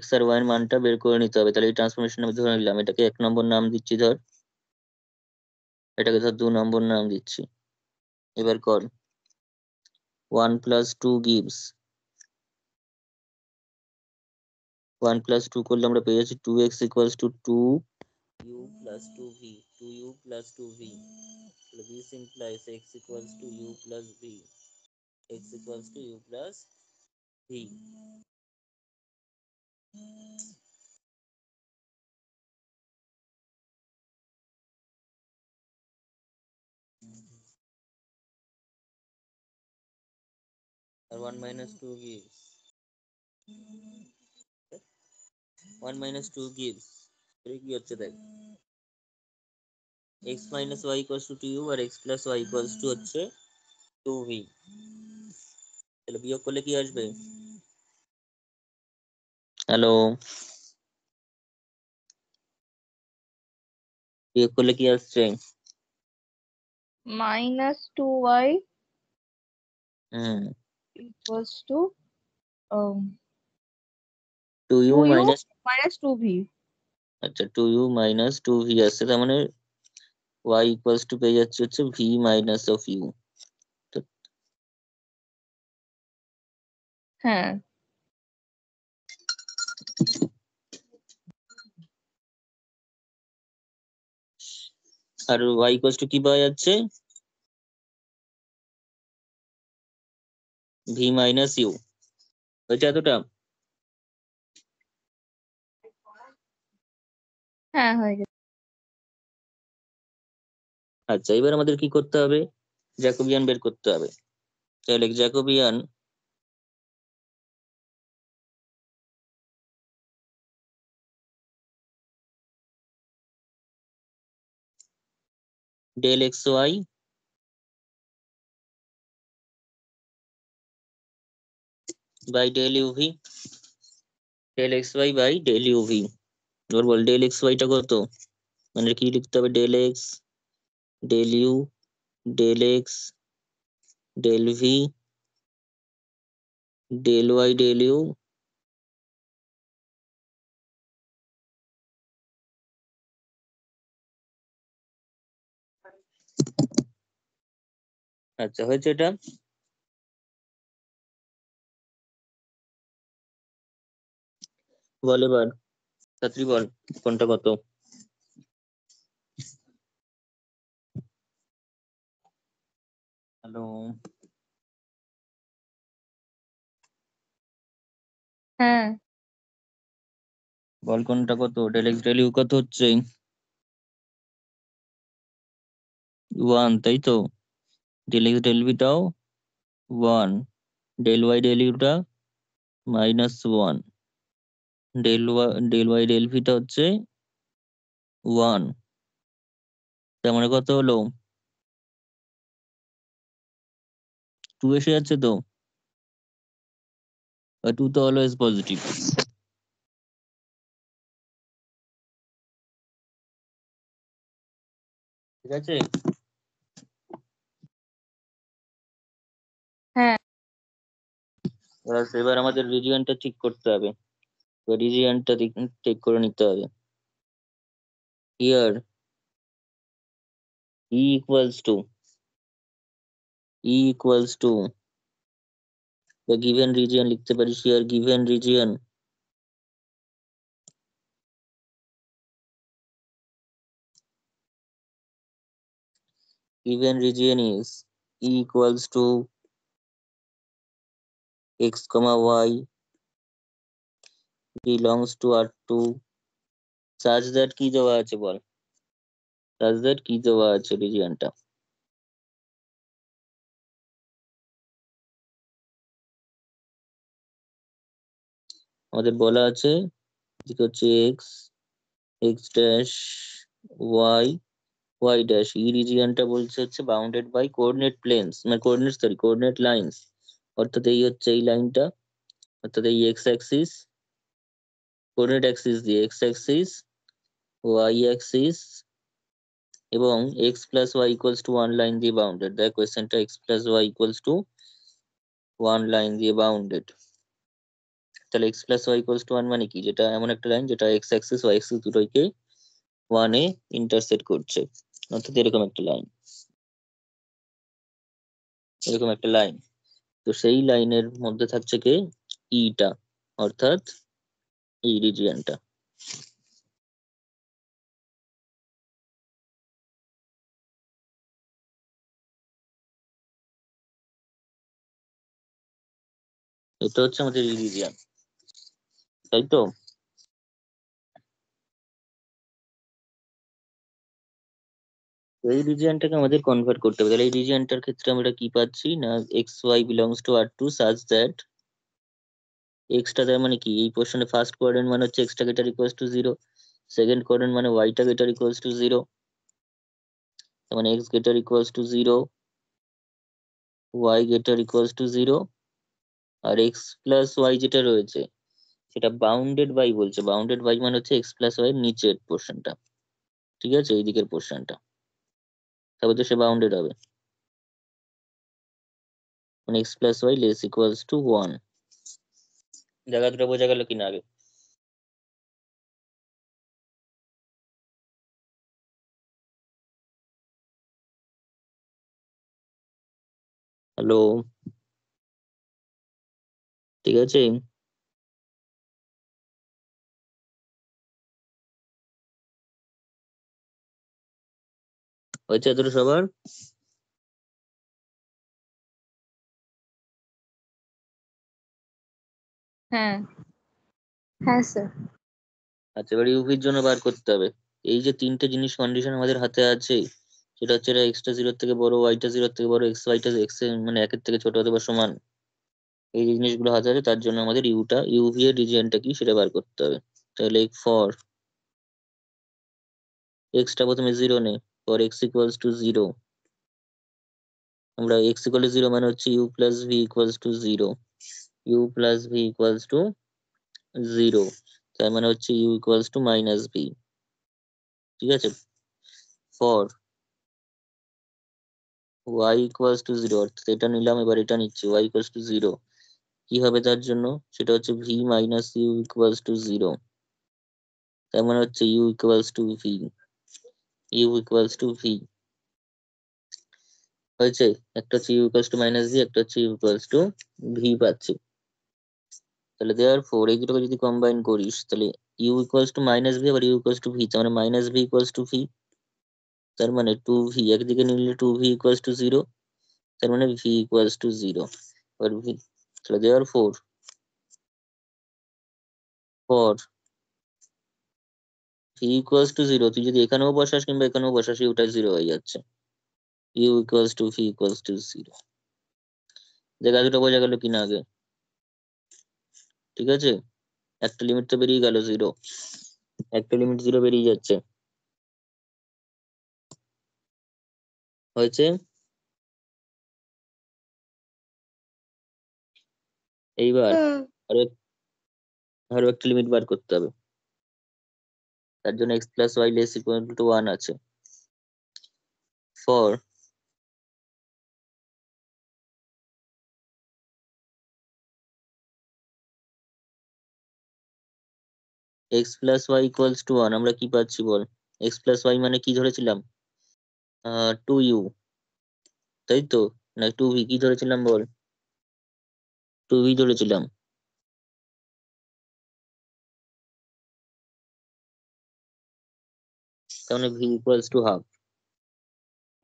x আর y এর মানটা বের করে নিতে হবে। তাহলে এই ট্রান্সফরমেশন আমি ধরে নিলাম, এটাকে 1 নম্বর নাম দিচ্ছি ধর, এটাকে ধর 2 নম্বর নাম দিচ্ছি। এবার কর 1 plus 2 gives 1 plus 2 করলে আমরা পেয়ে যাচ্ছি 2x equals to 2u plus 2v 2u plus 2v। This implies x equals to u plus v x equals to u plus v। R 1 minus 2 gives 1 minus 2 gives কি হচ্ছে দেখ, x minus y equals to 2u R x plus y equals to হচ্ছে 2v। তাহলে বিয়োগ করলে কি আসবে? Hello, বিয়োগ করলে কি আসছে? -2y hmm, equals to 2u 2u minus minus 2v। আচ্ছা 2u minus 2v আসছে, তার মানে y equals to পেয়ে যাচ্ছে হচ্ছে v minus of u। তো হ্যাঁ, আর y equals to কি পাওয়া যাচ্ছে? v minus u। হয়েছে এতটা? হ্যাঁ হয়ে গেছে। আচ্ছা, এবার আমাদের কি করতে হবে? জ্যাকোবিয়ান বের করতে হবে। তাহলে Jacobian del xy by del uv del xy by del uv। এবার বল del xy টা কত, মানে কি লিখতে হবে? del x del u del x del v del y del u। আচ্ছা, হয়েছে এটা? বল এবার, ছাত্রী বল কোনটা কত? হ্যালো, হ্যাঁ, বল কোনটা কত? del x del u কত হচ্ছে? 1, তাই তো? del x del v টাও 1, del y del u টা -1, del y del v টা হচ্ছে 1। তার মানে কত হলো? 2 এসে যাচ্ছে তো, 2 তো অলওয়েজ পজিটিভ। ঠিক আছে, হ্যাঁ, এবার আমাদের রিজিয়নটা ঠিক করতে হবে। রিজিয়নটা ঠিক করে নিতে হবে। হিয়ার e equals to বা গিভেন রিজিয়ন লিখতে পারি, where given region is E equals to x comma y belongs to R2 such that কি দেওয়া আছে বল, such that কি দেওয়া আছে রিজিয়নটা? আমাদের বলা আছে যেটা হচ্ছে x dash y y dash, এই রিজিয়নটা বলছে হচ্ছে বাউন্ডেড বাই কোঅর্ডিনেট প্লেনস, মানে কোঅর্ডিনেট লাইনস, অর্থাৎ এই হচ্ছে এই লাইনটা, অর্থাৎ এই এক্স অ্যাক্সিস, কোঅর্ডিনেট অ্যাক্সিস দিয়ে এক্স অ্যাক্সিস, ওয়াই অ্যাক্সিস এবং x plus y equals to one line দিয়ে বাউন্ডেড। দেখ কোয়েশ্চেনটা x plus y equals to one line দিয়ে বাউন্ডেড। তাহলে x plus y equals to one মানে কি, যেটা এমন একটা লাইন যেটা এক্স অ্যাক্সিস ওয়াই অ্যাক্সিস দুটোকে ওয়ানে ইন্টারসেক্ট করছে, অর্থাৎ এরকম একটা লাইন, এরকম একটা লাইন। তো সেই লাইনের মধ্যে থাকছে কে, ইটা, অর্থাৎ এই রিজিয়নটা। এটা হচ্ছে আমাদের এই রিজিয়ন, তাই তো? এই রিজিয়নটাকে আমাদের কনভার্ট করতে হবে। তাহলে এই রিজিয়নটার ক্ষেত্রে আমরা কি পাচ্ছি না, x y belongs to R2 such that এক্সটা, তার মানে কি, এই পোর্শনে ফার্স্ট কোঅর্ডিনেট মানে হচ্ছে এক্সটা greater equals to 0, second coordinate মানে ওয়াইটা গ্রেটার ইকুয়ালস টু 0, তার মানে x greater equals to 0, y greater equals to 0, আর এক্স প্লাস ওয়াই যেটা রয়েছে সেটা বাউন্ডেড বাই বলছে, বাউন্ডেড বাই মানে হচ্ছে এক্স প্লাস ওয়াই এর নিচের পোর্শনটা, ঠিক আছে, এই দিকের পোর্শনটা, তবে তো সে বাউন্ডেড হবে, মানে x plus y less equals to 1। জায়গা দুটো বোঝা গেল কিনা আগে? হ্যালো, ঠিক আছে? হয়েছে এতটা সবার? হ্যাঁ হ্যাঁ স্যার। আচ্ছা, এবার ইউভির জন্য বার করতে হবে। এই যে তিনটে জিনিস কন্ডিশন আমাদের হাতে আছে, সেটা হচ্ছে এক্সটা জিরোর থেকে বড়, ওয়াইটা জিরোর থেকে বড়, এক্স ওয়াইটা এক্স মানে একের থেকে ছোট হতে বা সমান, এই যে জিনিসগুলো হাতে আছে, তার জন্য আমাদের ইউভি এর রিজিয়নটা কি সেটা বার করতে হবে। তাহলে ফর এক্সটা প্রথমে 0 নে, ফর এক্স ইকুয়ালস টু 0, আমরা এক্স ইকুয়াল টু 0 মানে হচ্ছে u plus v equals to 0, u plus v equals to 0, তার মানে হচ্ছে u equals to minus v, ঠিক আছে? ফর y ইকুয়ালস টু 0, অর্থাৎ এটা নিলাম, এবার এটা নিচ্ছি, y ইকুয়ালস টু 0 কি হবে তার জন্য, সেটা হচ্ছে v minus u equals to 0, তার মানে হচ্ছে u equals to v, u equals to v হয়েছে। একটা হচ্ছে u equals to minus v, একটা হচ্ছে ইউ ইকুয়ালস টু ভি পাচ্ছি। তাহলে দেয়ারফর এই দুটোকে যদি কম্বাইন করিস, তাহলে u equals to minus v আবার ইউ ইকুয়ালস টু ভি, তার মানে minus v equals to v, তার মানে 2v, একদিকে নিলে 2v ইকুয়ালস টু 0, তার মানে v ইকুয়ালস টু 0, আর v, তাহলে therefore for v equals to 0, তুই যদি এখানেও বসাস কিংবা এখানেও বসাস, ইউটা 0 হয়ে যাচ্ছে, u equals to v equals to 0। জায়গা দুটো বোঝা গেল কিনা আগে? ঠিক আছে, একটা লিমিট তো বেরিয়ে গেল 0, একটা লিমিট 0 বেরিয়ে যাচ্ছে, হয়েছে। এইবার আরো আরো একটা লিমিট বার করতে হবে, তার জন্য x plus y less equal to 1 আছে। For x plus y equals to 1, আমরা কি পাচ্ছি বল, এক্স প্লাস ওয়াই মানে কি ধরেছিলাম, 2u, তাই তো, না 2v, কি ধরেছিলাম বল, 2v ধরেছিলাম। তাহলে v equals to half,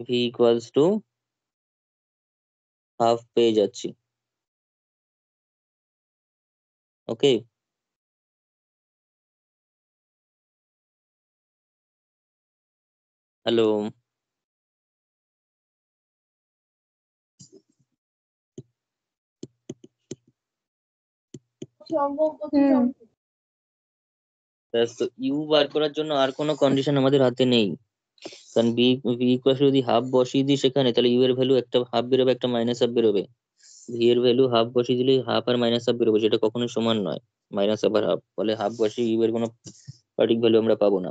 v equals to half পেয়ে যাচ্ছি। ওকে, হ্যালো, তো ইউ বার করার জন্য আর কোনো কন্ডিশন আমাদের হাতে নেই, কারণ বি ভি ইকুয়াল যদি হাফ বসিয়ে দিই সেখানে, তাহলে ইউ এর ভ্যালু একটা হাফ বেরোবে, একটা মাইনাস হাফ বেরোবে। ভি এর ভ্যালু হাফ বসিয়ে দিলে হাফ আর মাইনাস হাফ বেরোবে, সেটা কখনোই সমান নয়, মাইনাস হাফ আর হাফ। ফলে হাফ বসিয়ে ইউ এর কোনো সঠিক ভ্যালু আমরা পাবো না।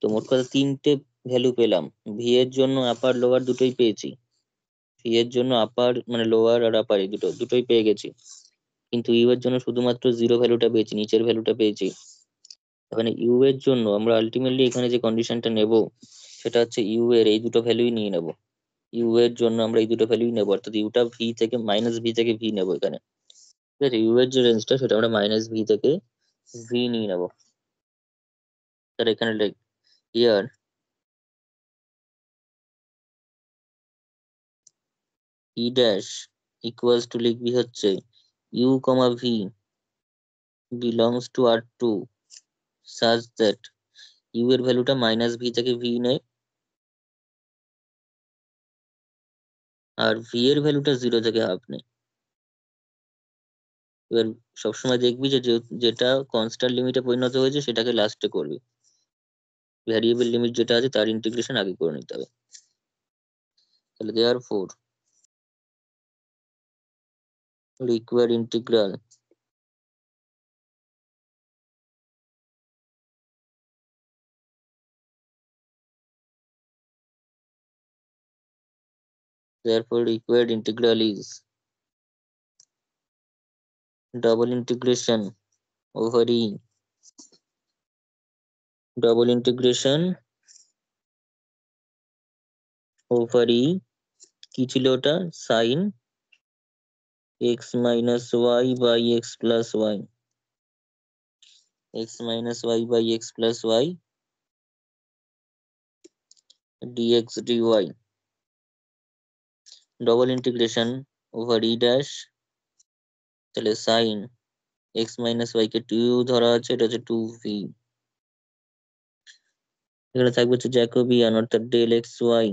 তো মোট কথা তিনটে ভ্যালু পেলাম। ভি এর জন্য আপার লোয়ার দুটোই পেয়েছি, ভি এর জন্য আপার মানে লোয়ার আর আপার এই দুটোই পেয়ে গেছি, কিন্তু ইউ এর জন্য শুধুমাত্র জিরো ভ্যালুটা পেয়েছি, নিচের ভ্যালুটা পেয়েছি। মানে ইউ এর জন্য আমরা আলটিমেটলি এখানে যে কন্ডিশনটা নেব সেটা হচ্ছে ইউ এর এই দুটো ভ্যালুই নিয়ে নেব। ইউ এর জন্য আমরা এই দুটো ভ্যালুই নেবো, অর্থাৎ ইউটা ভি থেকে মাইনাস ভি থেকে ভি নেবো এখানে। ঠিক আছে, ইউ এর যে রেঞ্জটা সেটা আমরা মাইনাস ভি থেকে ভি নিয়ে নেবো। তাহলে এখানে ইয়ার ই ড্যাশ ইকুয়ালস টু লিখবি হচ্ছে u comma v belongs to R two such that u এর ভ্যালুটা মাইনাস ভি থেকে ভি নেয় আর ভি এর ভ্যালুটা জিরো থেকে হাফ নেয়। এবার সবসময় দেখবি যে যেটা কনস্ট্যান্ট লিমিটে পরিণত হয়েছে সেটাকে লাস্টে করবি, ভ্যারিয়েবল লিমিট যেটা আছে তার ইন্টিগ্রেশন আগে করে নিতে হবে। তাহলে দেয়ার four required integral therefore required integral is double integration over e, double integration over e কি ছিল ওটা, sin x minus y by x plus y, x minus y by x plus y dx dy, double integration over e dash, তাহলে sin x minus y কে 2 ধরা আছে, এটা হচ্ছে 2v, এখানে থাকবে হচ্ছে জ্যাকোবিয়ান অর্থাৎ del x y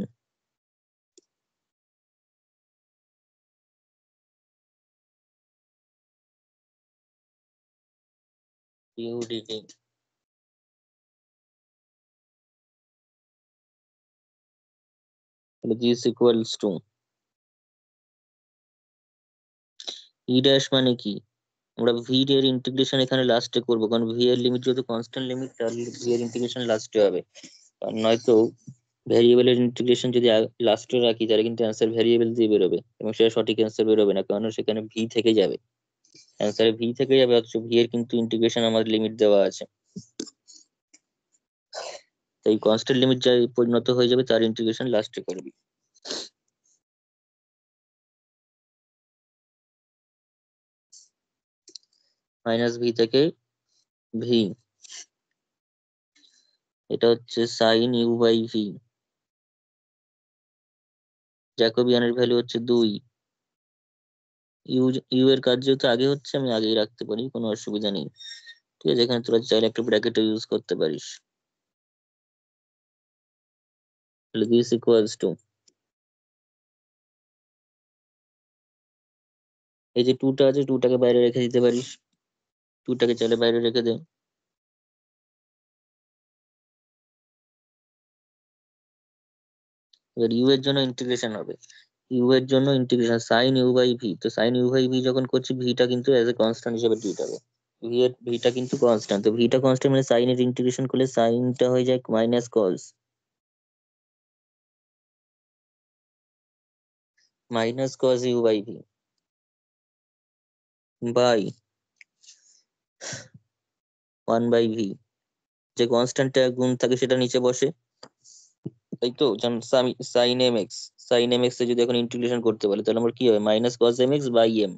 u dt. তাহলে this equals to E dash মানে কি, আমরা ভি এর ইন্টিগ্রেশন এখানে লাস্টে করব, কারণ ভি এর লিমিট যেহেতু কনস্ট্যান্ট লিমিট তাহলে ভি এর ইন্টিগ্রেশন লাস্টে হবে। আর নয়তো ভ্যারিয়েবলের ইন্টিগ্রেশন যদি লাস্টে রাখি তাহলে কিন্তু অ্যান্সার ভ্যারিয়েবল দিয়ে বেরোবে এবং সেটা সঠিক অ্যান্সার বেরোবে না, কারণ সেখানে ভি থেকে যাবে, অ্যান্সারে ভি থেকে যাবে, অথচ ভি এর কিন্তু ইন্টিগ্রেশন আমাদের লিমিট দেওয়া আছে। তাই কনস্ট্যান্ট লিমিট যা পরিণত হয়ে যাবে তার ইন্টিগ্রেশন লাস্টে করবি। মাইনাস ভি থেকে ভি, এটা হচ্ছে সাইন ইউ বাই ভি, জ্যাকোবিয়ানের ভ্যালু হচ্ছে 2, ইউ ইউ এর কাজ যেহেতু আগে হচ্ছে আমি আগেই রাখতে পারি, কোনো অসুবিধা নেই। ঠিক আছে, এখানে তোরা চাইলে একটা ব্র্যাকেট ইউজ করতে পারিস। তাহলে দিস ইকুয়ালস টু এই যে টুটা আছে টুটাকে বাইরে রেখে দিতে পারিস, টুটাকে চাইলে বাইরে রেখে দে। এবার ইউ এর জন্য ইন্টিগ্রেশন হবে, ইউ এর জন্য integration sine u by v, তো সাইন ইউ বাই ভি যখন করছি ভিটা কিন্তু অ্যাজ এ কনস্ট্যান্ট হিসেবে ট্রিট হবে, ভি এর ভিটা কিন্তু কনস্ট্যান্ট, তো ভিটা কনস্ট্যান্ট মানে সাইনের ইন্টিগ্রেশন করলে সাইনটা হয়ে যায় minus cos, minus cos u by v by 1 by v, যে কনস্ট্যান্টটা গুণ থাকে সেটা নিচে বসে, তাই তো। যেমন sine m x, sine m x এ যদি এখন ইন্টিগ্রেশন করতে বলে তাহলে আমার কি হবে, minus cos m x by m,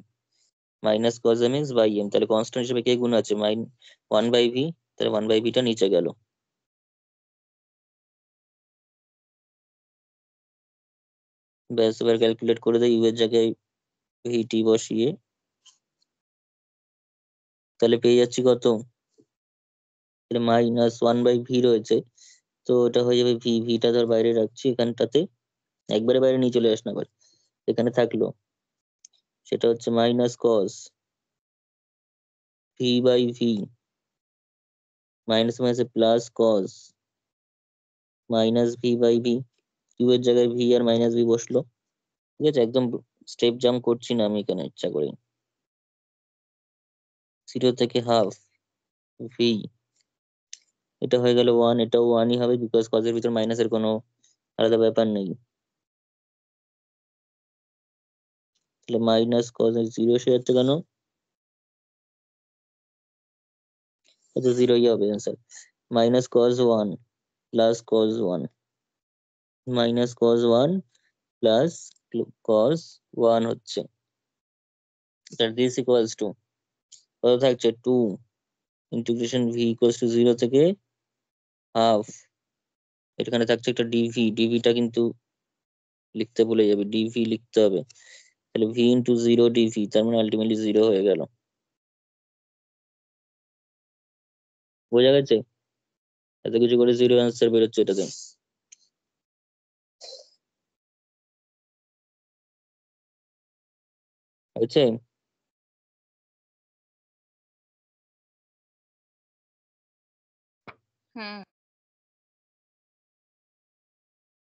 minus cos m x by m, তাহলে কনস্ট্যান্ট হিসেবে কে গুণ আছে 1/v, তাহলে 1/v টা নিচে গেল। ব্যাস এবার ক্যালকুলেট করে দেয় ইউ এর জায়গায় ভিটি বসিয়ে, তাহলে পেয়ে যাচ্ছি কত, -1/v রয়েছে, তো ওটা হয়ে যাবে ভি, ভিটা ধর বাইরে রাখছি এখানটাতে, একবারে বাইরে নিয়ে চলে আস না আবার, এখানে থাকলো, সেটা হচ্ছে মাইনাস কস v/v, মাইনাস মাইনাসে প্লাস কস -v/v, কিউ এর জায়গায় ভি আর -v বসলো। ঠিক আছে, একদম স্টেপ জাম্প করছি না আমি এখানে ইচ্ছা করে। 0 থেকে হাফ ভি, এটা হয়ে গেল 1, এটাও 1ই হবে বিকজ কজের ভিতর মাইনাসের কোনো আলাদা ব্যাপার নেই। তাহলে মাইনাস কজ 0 এসে যাচ্ছে কেন, আচ্ছা 0ই হবে answer. Minus cause 1 plus cos 1, minus cause 1 plus cos 1 হচ্ছে, দিস ইকুয়ালস টু কত থাকছে 2 ইন্টিগ্রেশন ভি ইকুয়ালস টু 0 থেকে হাফ, এখানে থাকছে একটা ডিভি, ডিভিটা কিন্তু লিখতে ভুলে যাবে, ডিভি লিখতে হবে, তাহলে ভি ইন্টু 0 ডিভি, তার মানে আলটিমেটলি 0 হয়ে গেল। বোঝা গেছে, এত কিছু করে 0 অ্যান্সার বেরোচ্ছে এটাতে। হয়েছে, হুম।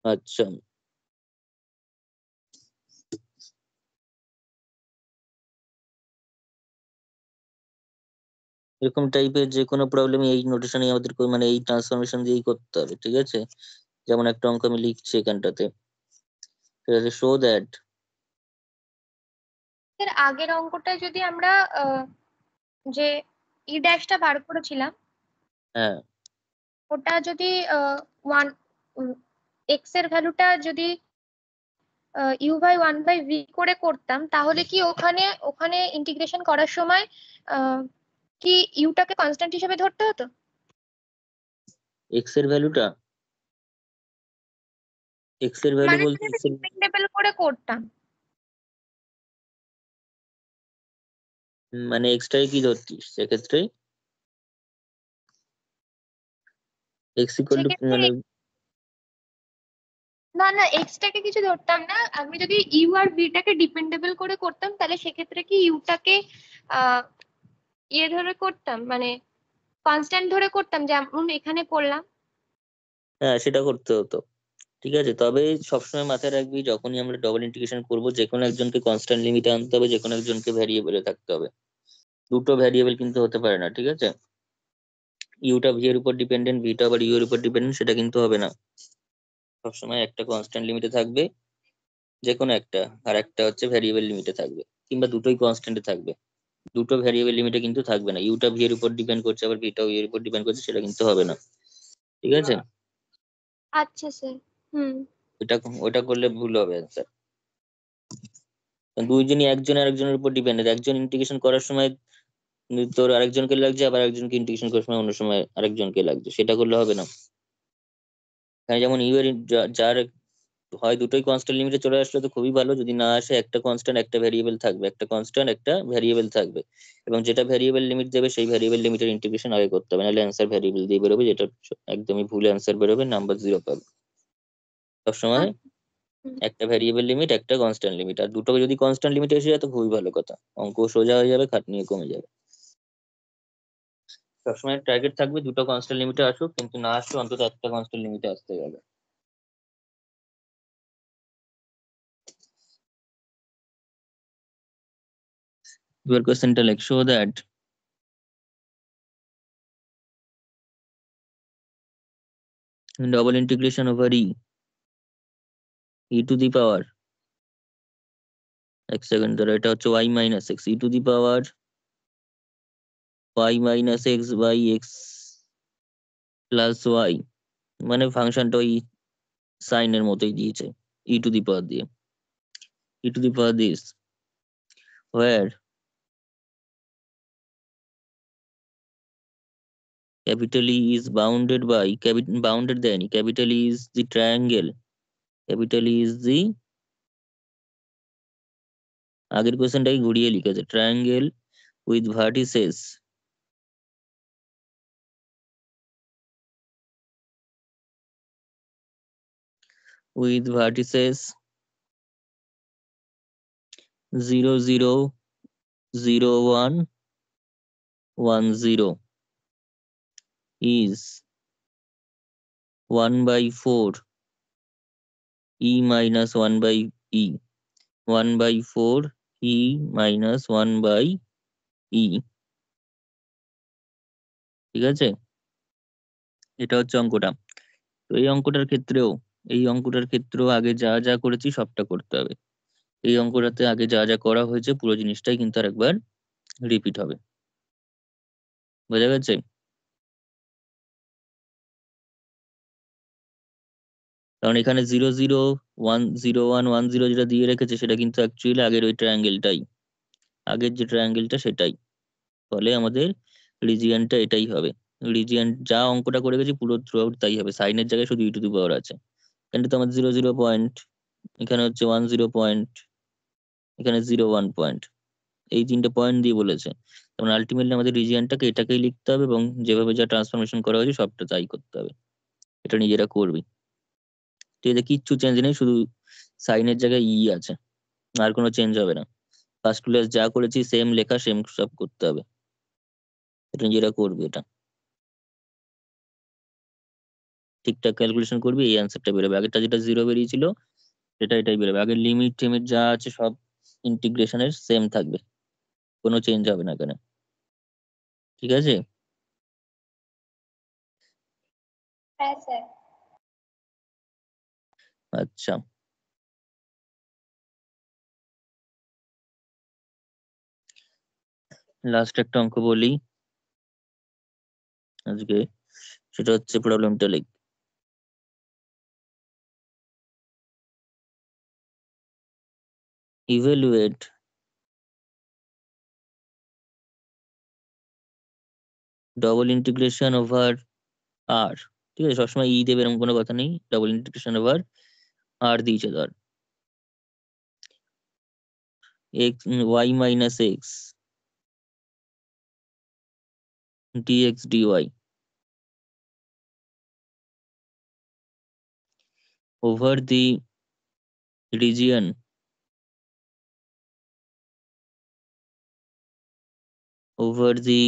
আচ্ছা এরকম টাইপের যে কোনো প্রবলেম এই নোটেশনে আমাদের মানে এই ট্রান্সফরমেশন দিয়েই করতে হবে, ঠিক আছে। যেমন একটা অঙ্ক আমি লিখছি এখানটাতে, ঠিক আছে, শো দ্যাট, এর আগের অঙ্কটায় যদি আমরা যে ই ড্যাশটা বার করেছিলাম, হ্যাঁ ওটা যদি ওয়ান এক্স এর ভ্যালুটা যদি u/1/v করে করতাম, তাহলে কি ওখানে ওখানে ইন্টিগ্রেশন করার সময় আহ, কি ইউটাকে কনস্ট্যান্ট হিসেবে ধরতে হতো? এক্স এর ভ্যালুটা, এক্স এর ভ্যালু মানে বলতে যদি এক্স এর, ডিপেন্ডেবল করে করতাম। মানে এক্সটাই কি ধরতিস সেক্ষেত্রে, এক্স ইকুয়াল টু সেক্ষেত্রে মানে, না না, এক্সটাকে কিছু ধরতাম না, আমি যদি ইউ আর ভিটাকে ডিপেন্ডেবল করে করতাম, তাহলে সেক্ষেত্রে কি ইউটাকে আহ ইয়ে ধরে করতাম, মানে কনস্ট্যান্ট ধরে করতাম, যেমন এখানে করলাম। হ্যাঁ সেটা করতে হতো। ঠিক আছে, তবে সবসময় মাথায় রাখবি যখনই আমরা ডবল ইন্টিগ্রেশন করব, যে কোনো একজনকে কনস্ট্যান্ট লিমিটে আনতে হবে, যে কোনো একজনকে ভ্যারিয়েবলে থাকতে হবে, দুটো ভ্যারিয়েবল কিন্তু হতে পারে না, ঠিক আছে। ইউটা ভি এর উপর ডিপেন্ডেন্ট, ভিটা আবার ইউ এর উপর ডিপেন্ডেন্ট, সেটা কিন্তু হবে না। সবসময় একটা কনস্ট্যান্ট লিমিটে থাকবে যে কোনো একটা, আর একটা হচ্ছে ভ্যারিয়েবল লিমিটে থাকবে, কিংবা দুটোই কনস্ট্যান্টে থাকবে। দুটো ভ্যারিয়েবল লিমিটে কিন্তু থাকবে না, ইউটা ভি এর উপর ডিপেন্ড করছে আবার ভিটাও এর উপর ডিপেন্ড করছে, সেটা কিন্তু হবে না, ঠিক আছে। আচ্ছা স্যার। হুম। ওটা ওটা করলে ভুল হবে স্যার, দুইজনই একজন আরেকজনের উপর ডিপেন্ডেন্ট, একজন ইন্টিগ্রেশন করার সময় তোর আরেকজনকে লাগছে, আবার একজনকে ইন্টিগ্রেশন করার সময় অন্য সময় আরেকজনকে লাগছে, সেটা করলে হবে না। হ্যাঁ যেমন ইউ এর যার হয় দুটোই কনস্ট্যান্ট লিমিটে চলে আসলে তো খুবই ভালো, যদি না আসে একটা কনস্ট্যান্ট একটা ভ্যারিয়েবল থাকবে, একটা কনস্ট্যান্ট একটা ভ্যারিয়েবল থাকবে, এবং যেটা ভ্যারিয়েবল লিমিট দেবে সেই ভ্যারিয়েবল লিমিটের ইন্টিগ্রেশন আগে করতে হবে, নাহলে অ্যান্সার ভ্যারিয়েবল দিয়ে বেরোবে, যেটা একদমই ভুল অ্যান্সার বেরোবে, নাম্বার 0 পাবে। সবসময় আচ্ছা, হুম। একটা ভ্যারিয়েবল লিমিট একটা কনস্ট্যান্ট লিমিট, আর দুটো যদি কনস্ট্যান্ট লিমিট এসে যায় তো খুবই ভালো কথা, অঙ্ক সোজা হয়ে যাবে, খাটনিও কমে যাবে। সবসময় টার্গেট থাকবে দুটো কনস্ট্যান্ট লিমিটে আসুক, কিন্তু না আসলে অন্তত একটা কনস্ট্যান্ট লিমিটে আসতে হবে। Your question like show that double integration over e to the power, এক সেকেন্ড ধরো, এটা হচ্ছে y minus x e to the power y minus x by x plus y, মানে ফাংশনটা ওই সাইনের মতোই দিয়েছে, ই টু দি পাওয়ার দিয়ে, e to the power this, where capital E is bounded by bounded দেয়নি, capital E is the triangle, capital E is the আগের কোয়েশ্চেনটাকে ঘুরিয়ে লিখেছে, triangle with vertices with vertices 0 0 0 1 1 0 is 1 by 4 E minus 1 by E, 1 by 4 E minus 1 by E, ঠিক আছে? এটা হচ্ছে অঙ্কটা। তো এই অঙ্কটার ক্ষেত্রেও আগে যা যা করেছি সবটা করতে হবে। এই অঙ্কটাতে আগে যা যা করা হয়েছে পুরো জিনিসটাই কিন্তু আরেকবার রিপিট হবে। বোঝা গেছে? কারণ এখানে 0 0 1 0 1 1 0 যেটা দিয়ে রেখেছে সেটা কিন্তু অ্যাকচুয়ালি আগের ওই ট্রায়াঙ্গেলটাই, আগের যে ট্রায়াঙ্গেলটা সেটাই। ফলে আমাদের রিজিয়নটা এটাই হবে। রিজিয়ন যা অঙ্কটা করে গেছি পুরো থ্রু আউট তাই হবে। সাইনের জায়গায় শুধু e⁻ আছে। এখানে তো আমার 0 0 পয়েন্ট, এখানে হচ্ছে 1 0 পয়েন্ট, এখানে 0 1 পয়েন্ট, এই 3টে পয়েন্ট দিয়ে বলেছে। তখন আলটিমেটলি আমাদের রিজিয়নটাকে এটাকেই লিখতে হবে এবং যেভাবে যা ট্রান্সফরমেশন করা হয়েছে সবটা তাই করতে হবে। এটা নিজেরা করবি। ঠিক আছে, কিচ্ছু চেঞ্জ নেই, শুধু সাইনের জায়গায় ই আছে, আর কোনো চেঞ্জ হবে না। ফার্স্ট ক্লাস যা করেছি সেম লেখা, সেম সব করতে হবে। এটা নিজেরা করবি, এটা ঠিকঠাক ক্যালকুলেশন করবি, এই অ্যান্সারটা বেরোবে। আগেরটা যেটা 0 বেরিয়েছিল সেটা এটাই বেরোবে। আগের লিমিট টিমিট যা আছে সব ইন্টিগ্রেশনের সেম থাকবে, কোনো চেঞ্জ হবে না এখানে। ঠিক আছে? হ্যাঁ স্যার। আচ্ছা, লাস্ট একটা অঙ্ক বলি আজকে, সেটা হচ্ছে প্রবলেমটা লিখ। ইভ্যালুয়েট ডবল ইন্টিগ্রেশন ওভার আর, ঠিক আছে, সবসময় ই দেবে এরকম কোনো কথা নেই, ডবল ইন্টিগ্রেশন ওভার আর দিয়েছে ধর x y minus x dx dy over the region over the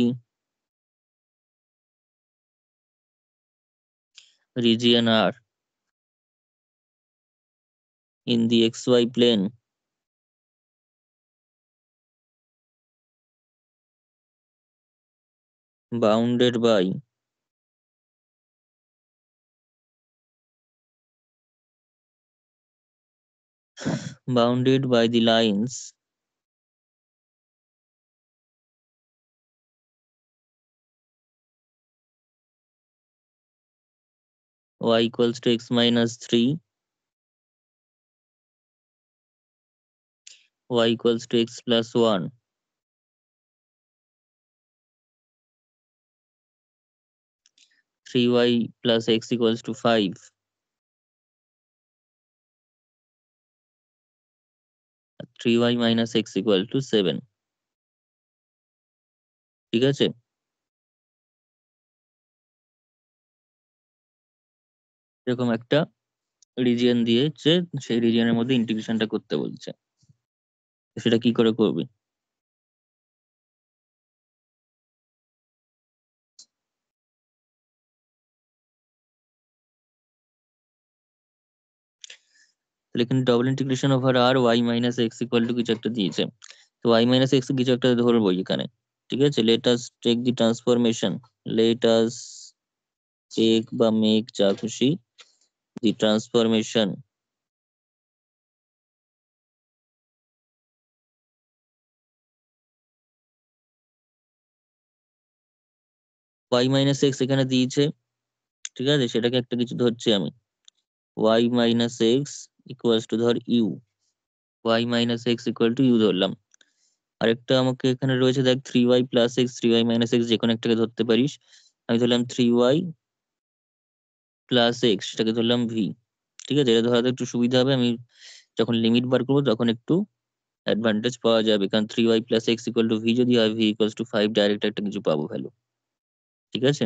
region R in the xy plane bounded by the lines y equals to x minus 3, y equals to x plus 1, 3y plus x equals to 5, 3y minus x equal to 7। ঠিক আছে? এরকম একটা region দিয়েছে, সেই রিজিয়নের মধ্যে ইন্টিগ্রেশনটা করতে বলছে, সেটা কি করে করবি? তাহলে এখানে double integration over R y minus x equal to কিছু একটা দিয়েছে, তো ওয়াই মাইনাস এক্স কিছু একটা ধরবো এখানে। ঠিক আছে, let us take the transformation, let us take বা মেক যা খুশি, the transformation y minus x এখানে দিয়েছে, ঠিক আছে, সেটাকে একটা কিছু ধরছি আমি, y minus x equals to ধর u, y minus x equal to u ধরলাম। আরেকটা আমাকে এখানে রয়েছে দেখ 3y plus x, 3y minus x, যে কোনো একটাকে ধরতে পারিস। আমি ধরলাম 3y প্লাস এক্স, সেটাকে ধরলাম ভি। ঠিক আছে, এটা ধরাতে একটু সুবিধা হবে, আমি যখন লিমিট বার করবো তখন একটু অ্যাডভান্টেজ পাওয়া যাবে, কারণ 3y plus x equal two V যদি হয়, ভি ইকুয়ালস টু 5 ডাইরেক্ট একটা কিছু পাবো ভ্যালু। ঠিক আছে,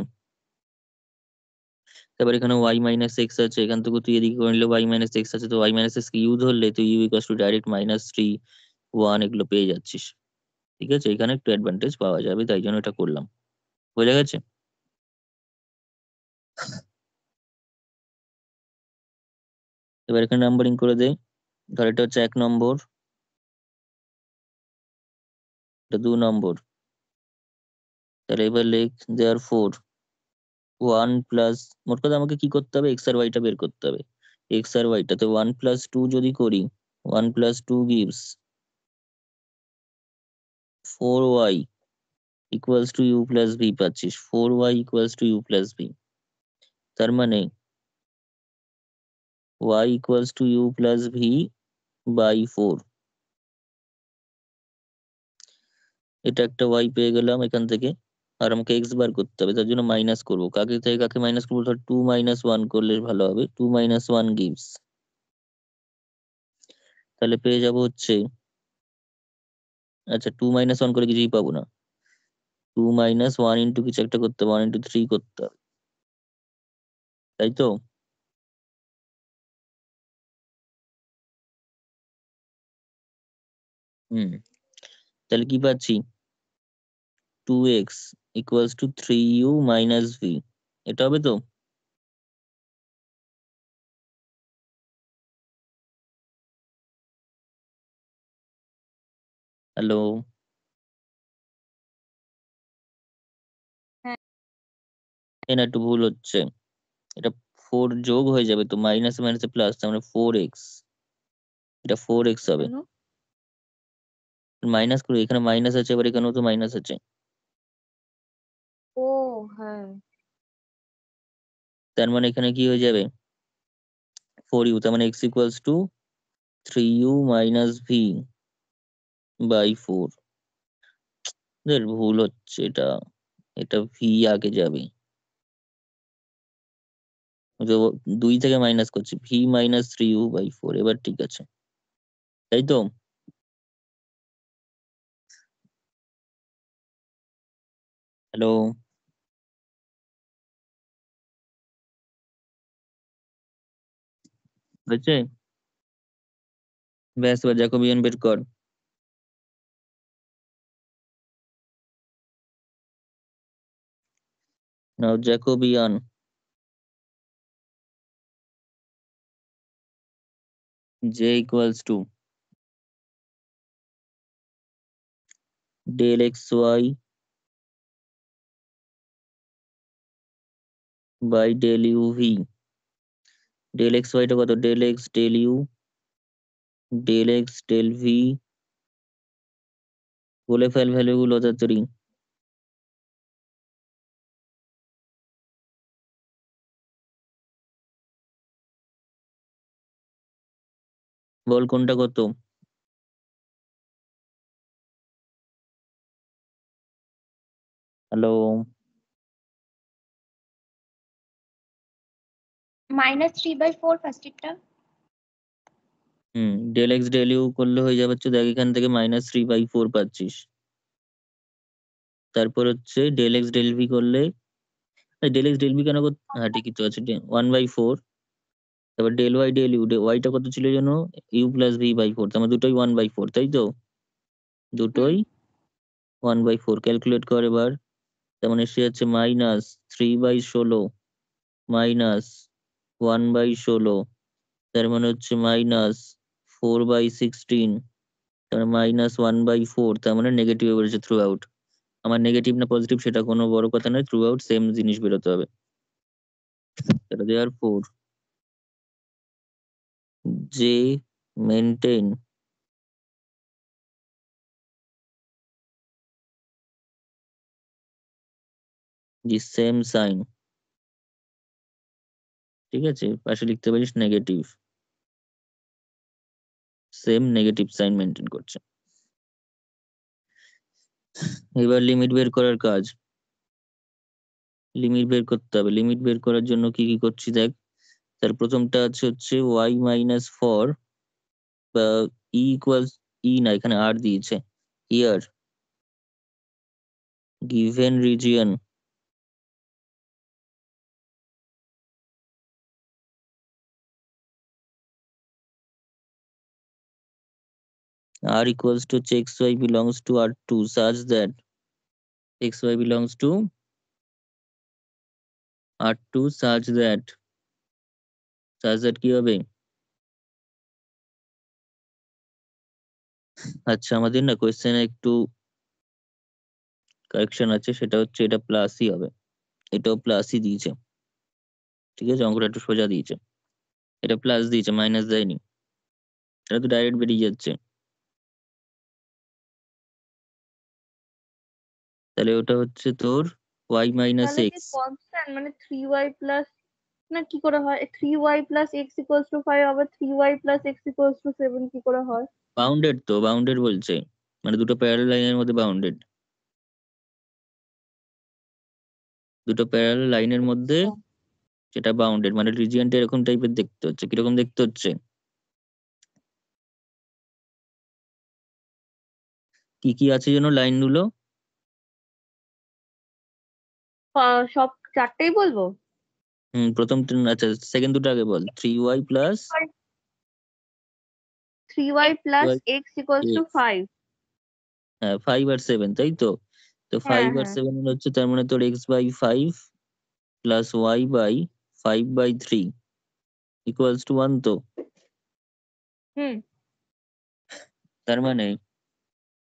তারপর এখানে y মাইনাস এক্স আছে, এখান থেকে তুই এদিকে করে নিলে y মাইনাস এক্স আছে, তো y মাইনাস এক্স ইউ ধরলে তুই ইউ ইকুয়ালস টু ডাইরেক্ট -3 1 এগুলো পেয়ে যাচ্ছিস। ঠিক আছে, এখানে একটু অ্যাডভান্টেজ পাওয়া যাবে, তাই জন্য এটা করলাম। বোঝা গেছে? এবার এখানে নাম্বারিং করে দে। ধর এটা হচ্ছে 1 নম্বর, এটা 2 নম্বর। তাহলে এবার লেখ দেয়ার ফোর 1 প্লাস, মোট কথা আমাকে কি করতে হবে, এক্স আর ওয়াইটা বের করতে হবে। এক্স আর ওয়াইটা তো 1 + 2 যদি করি, 1 + 2 gives 4y equals to u plus v পাচ্ছিস, 4y equals to u plus v. তার মানে y equals to u plus v by 4। এটা একটা y পেয়ে গেলাম এখান থেকে। আর আমাকে এক্স বার করতে হবে, তার জন্য মাইনাস করবো। কাকে থেকে কাকে মাইনাস করবো, ধর 2 - 1 করলে ভালো হবে। 2 - 1 gives, তাহলে পেয়ে যাব হচ্ছে, আচ্ছা 2 - 1 করে কিছুই পাবো না, 2 - 1 ইন্টু কিছু একটা করতে হবে, 1 × 3 করতে হবে, তাই তো? হুম, তাহলে কি পাচ্ছি, 2x equals to 3u minus V, এটা হবে তো? হ্যালো, হ্যাঁ। এখানে একটু ভুল হচ্ছে, এটা 4 যোগ হয়ে যাবে তো, মাইনাস মাইনাসে প্লাস, তার মানে 4x, এটা 4x হবে। কেন? মাইনাস করি, এখানে মাইনাস আছে, এবার এখানেও তো মাইনাস আছে, ও হ্যাঁ। তার মানে এখানে কি হয়ে যাবে, 4u, তার মানে x equals to 3u minus v by 4। ভুল হচ্ছে এটা, এটা ভি আগে যাবে, তো 2 থেকে মাইনাস করছি, ভি -3u/4, এবার ঠিক আছে, তাই তো? হ্যালো, হয়েছে? ব্যাস, এবার জ্যাকোবিয়ান বের কর। নাও Jacobian, J equals to del x Y by del u v. Del x ওয়াইটা কত, del x del you del x del v, বলে ফেল ভ্যালু গুলো তাড়াতাড়ি। বল কোনটা কত? হ্যালো, -3/4 ফার্স্টেরটা। ডেল এক্স ডেল ইউ করলে হয়ে যাবে হচ্ছে, দেখ এখান থেকে -3/4 পাচ্ছিস। তারপর হচ্ছে ডেল এক্স ডেল ভি করলে, ডেল এক্স ডেল ভি কেন হ্যাঁ ঠিকই তো আছে, 1/4। তারপর ডেল ইউ, ওয়াইটা কত ছিল যেন, u+v/4, তার মানে দুটোই 1/4, তাই তো? হুম। দুটোই 1/4, ক্যালকুলেট কর এবার। তার মানে সে হচ্ছে -3/16 -1/16, তার মানে হচ্ছে -4/16, তার মানে -1/4, তার মানে নেগেটিভ বেরোচ্ছে থ্রু আউট। আমার নেগেটিভ না পজিটিভ সেটা কোনো বড় কথা নয়, থ্রু আউট সেম জিনিস বেরোতে হবে। তাহলে therefore J maintain the same sign. ঠিক আছে, পাশে লিখতে পারিস negative, same negative sign maintain করছে। এবার লিমিট বের করার কাজ। লিমিট বের করতে হবে। লিমিট বের করার জন্য কি কি করছি দেখ। তার প্রথমটা হচ্ছে y মাইনাস 4 বা ই ইকুয়ালস ই না, এখানে আর দিয়েছে। Here given region r equals to xy belongs to R2 such that xy belongs to R2 such that কি হবে? আচ্ছা, আমাদের না কোয়েশ্চেনে একটু কারেকশন আছে, সেটা হচ্ছে এটা প্লাসই হবে। এটাও প্লাসই দিয়েছে, ঠিক আছে? অঙ্কটা একটু সোজা দিয়েছে, এটা প্লাস দিয়েছে, মাইনাস দেয়নি। এটা তো ডাইরেক্ট বেরিয়ে যাচ্ছে। তাহলে ওটা হচ্ছে তোর y মাইনাস তাহলে কি এক্স। কনস্ট্যান্ট মানে 3y প্লাস না কি করে হয়? 3y plus x equals two 5 আবার 3y plus x equals to 7 কি করে হয়? বাউন্ডেড তো, বাউন্ডেড বলছে, মানে দুটো প্যারালাল লাইনের মধ্যে বাউন্ডেড। দুটো প্যারালাল লাইনের মধ্যে আচ্ছা। সেটা বাউন্ডেড, মানে রিজিয়নটা এরকম টাইপের দেখতে হচ্ছে। কিরকম দেখতে হচ্ছে? কি কি আছে যেন লাইনগুলো? সব চারটেই বলবো। প্রথম আচ্ছা, সেকেন্ড দুটো আগে বল। 3y plus 3y plus y x equals to x, 5। হ্যাঁ 5 আর 7, তাই তো? তো হ্যাঁ 5 আর হ্যাঁ 7 হচ্ছে, তার মানে তোর x by 5 plus y by 5 by 3 equals to 1 তো। হুম তার মানে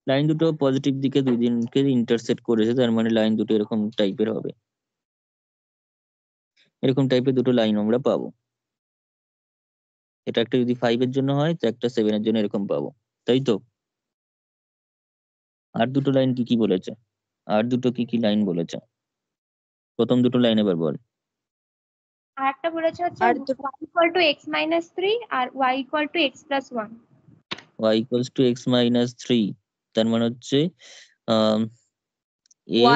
লাইন দুটো পজিটিভ দিকে দুই দিনকে ইন্টারসেক্ট করেছে, তার মানে লাইন দুটো এরকম টাইপের হবে। এরকম টাইপের দুটো লাইন আমরা পাবো। এটা একটা যদি 5 এর জন্য হয়, তো একটা 7 এর জন্য এরকম পাবো, তাই তো? আর দুটো লাইন কি কি বলেছে? আর দুটো কি কি লাইন বলেছে? প্রথম দুটো লাইন এবার বল। আর একটা বলেছে হচ্ছে আর y equal to x minus 3 আর y equal to x plus 1। y equals to x minus 3, তার মানে হচ্ছে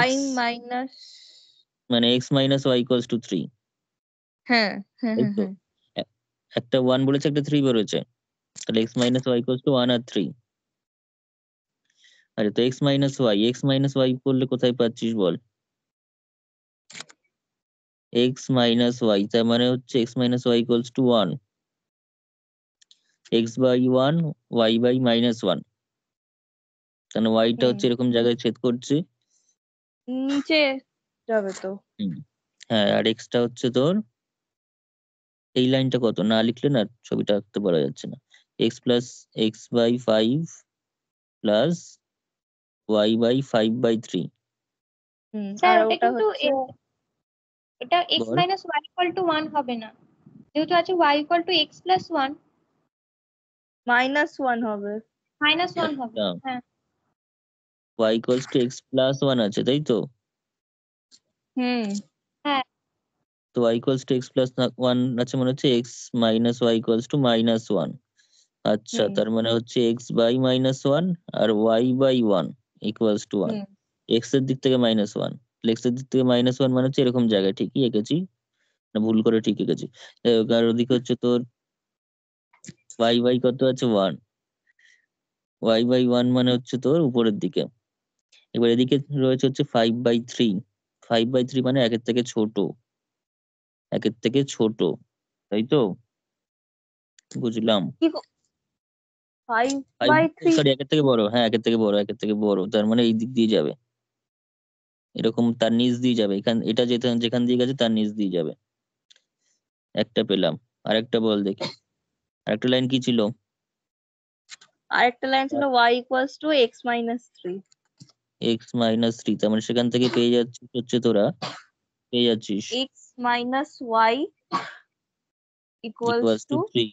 y x, মাইনাস মানে x minus y equals to 3, হ্যাঁ হ্যাঁ তাই হ্যাঁ তো? হ্যাঁ এ- একটা 1 বলেছে, একটা 3 বলেছে, তাহলে x minus y equals to 1 আর 3। আরে তো x মাইনাস y করলে কোথায় পাচ্ছিস বল? x মাইনাস y, তার মানে হচ্ছে x minus y equals to 1, x by 1 y by minus 1। তাহলে y টা হুম হচ্ছে এরকম জায়গায় ছেদ করছে। নিচে যাবে তো। হুম, হ্যাঁ, আর x টা হচ্ছে তোর এই লাইনটা কত না লিখলে না ছবিটা আঁকতে পারা যাচ্ছে না। x plus x by 5 plus y by 5 by 3। Sir আর ওটা ওটা কিন্তু হচ্ছে এটা এক্স বল। মাইনাস ওয়াই ইকুয়াল টু 1 হবে না, যেহেতু আছে y equal to x plus 1, -1 হবে। মাইনাস 1 হবে। আচ্ছা, হ্যাঁ y equals to x plus 1 আছে, তাই তো? হুম হ্যাঁ তো y equals to x plus 1 আছে, মানে হচ্ছে x minus y equals to minus 1। আচ্ছা, হুম তার মানে হচ্ছে x বাই মাইনাস 1 আর y বাই 1 ইকুয়ালস টু 1। হুম x এর দিক থেকে মাইনাস 1, x এর দিক থেকে মাইনাস 1 মানে হচ্ছে এরকম জায়গায় ঠিকই এঁকেছি, না ভুল করে ঠিক এঁকেছি? আর ওদিকে হচ্ছে তোর y বাই কত আছে 1, y বাই 1 মানে হচ্ছে তোর উপরের দিকে। এবার এদিকে রয়েছে হচ্ছে 5/3, 5/3 মানে একের থেকে ছোট, একের থেকে ছোট, তাই তো? বুঝলাম। কি 5 ফাইভ, বাই 3 সরি, একের থেকে বড়, হ্যাঁ একের থেকে বড়, একের থেকে বড়, তার মানে এই দিক দিয়ে যাবে, এরকম তার নিচ দিয়ে যাবে, এখান এটা যেখান যেখান দিয়ে গেছে তার নিচ দিয়ে যাবে। একটা পেলাম। আরেকটা বল দেখি, আরেকটা লাইন কি ছিল? আরেকটা লাইন ছিল y equals to x minus 3। x minus 3, তার মানে সেখান থেকে পেয়ে যাচ্ছিস হচ্ছে তোরা, পেয়ে যাচ্ছিস x minus y equals equals to to 3,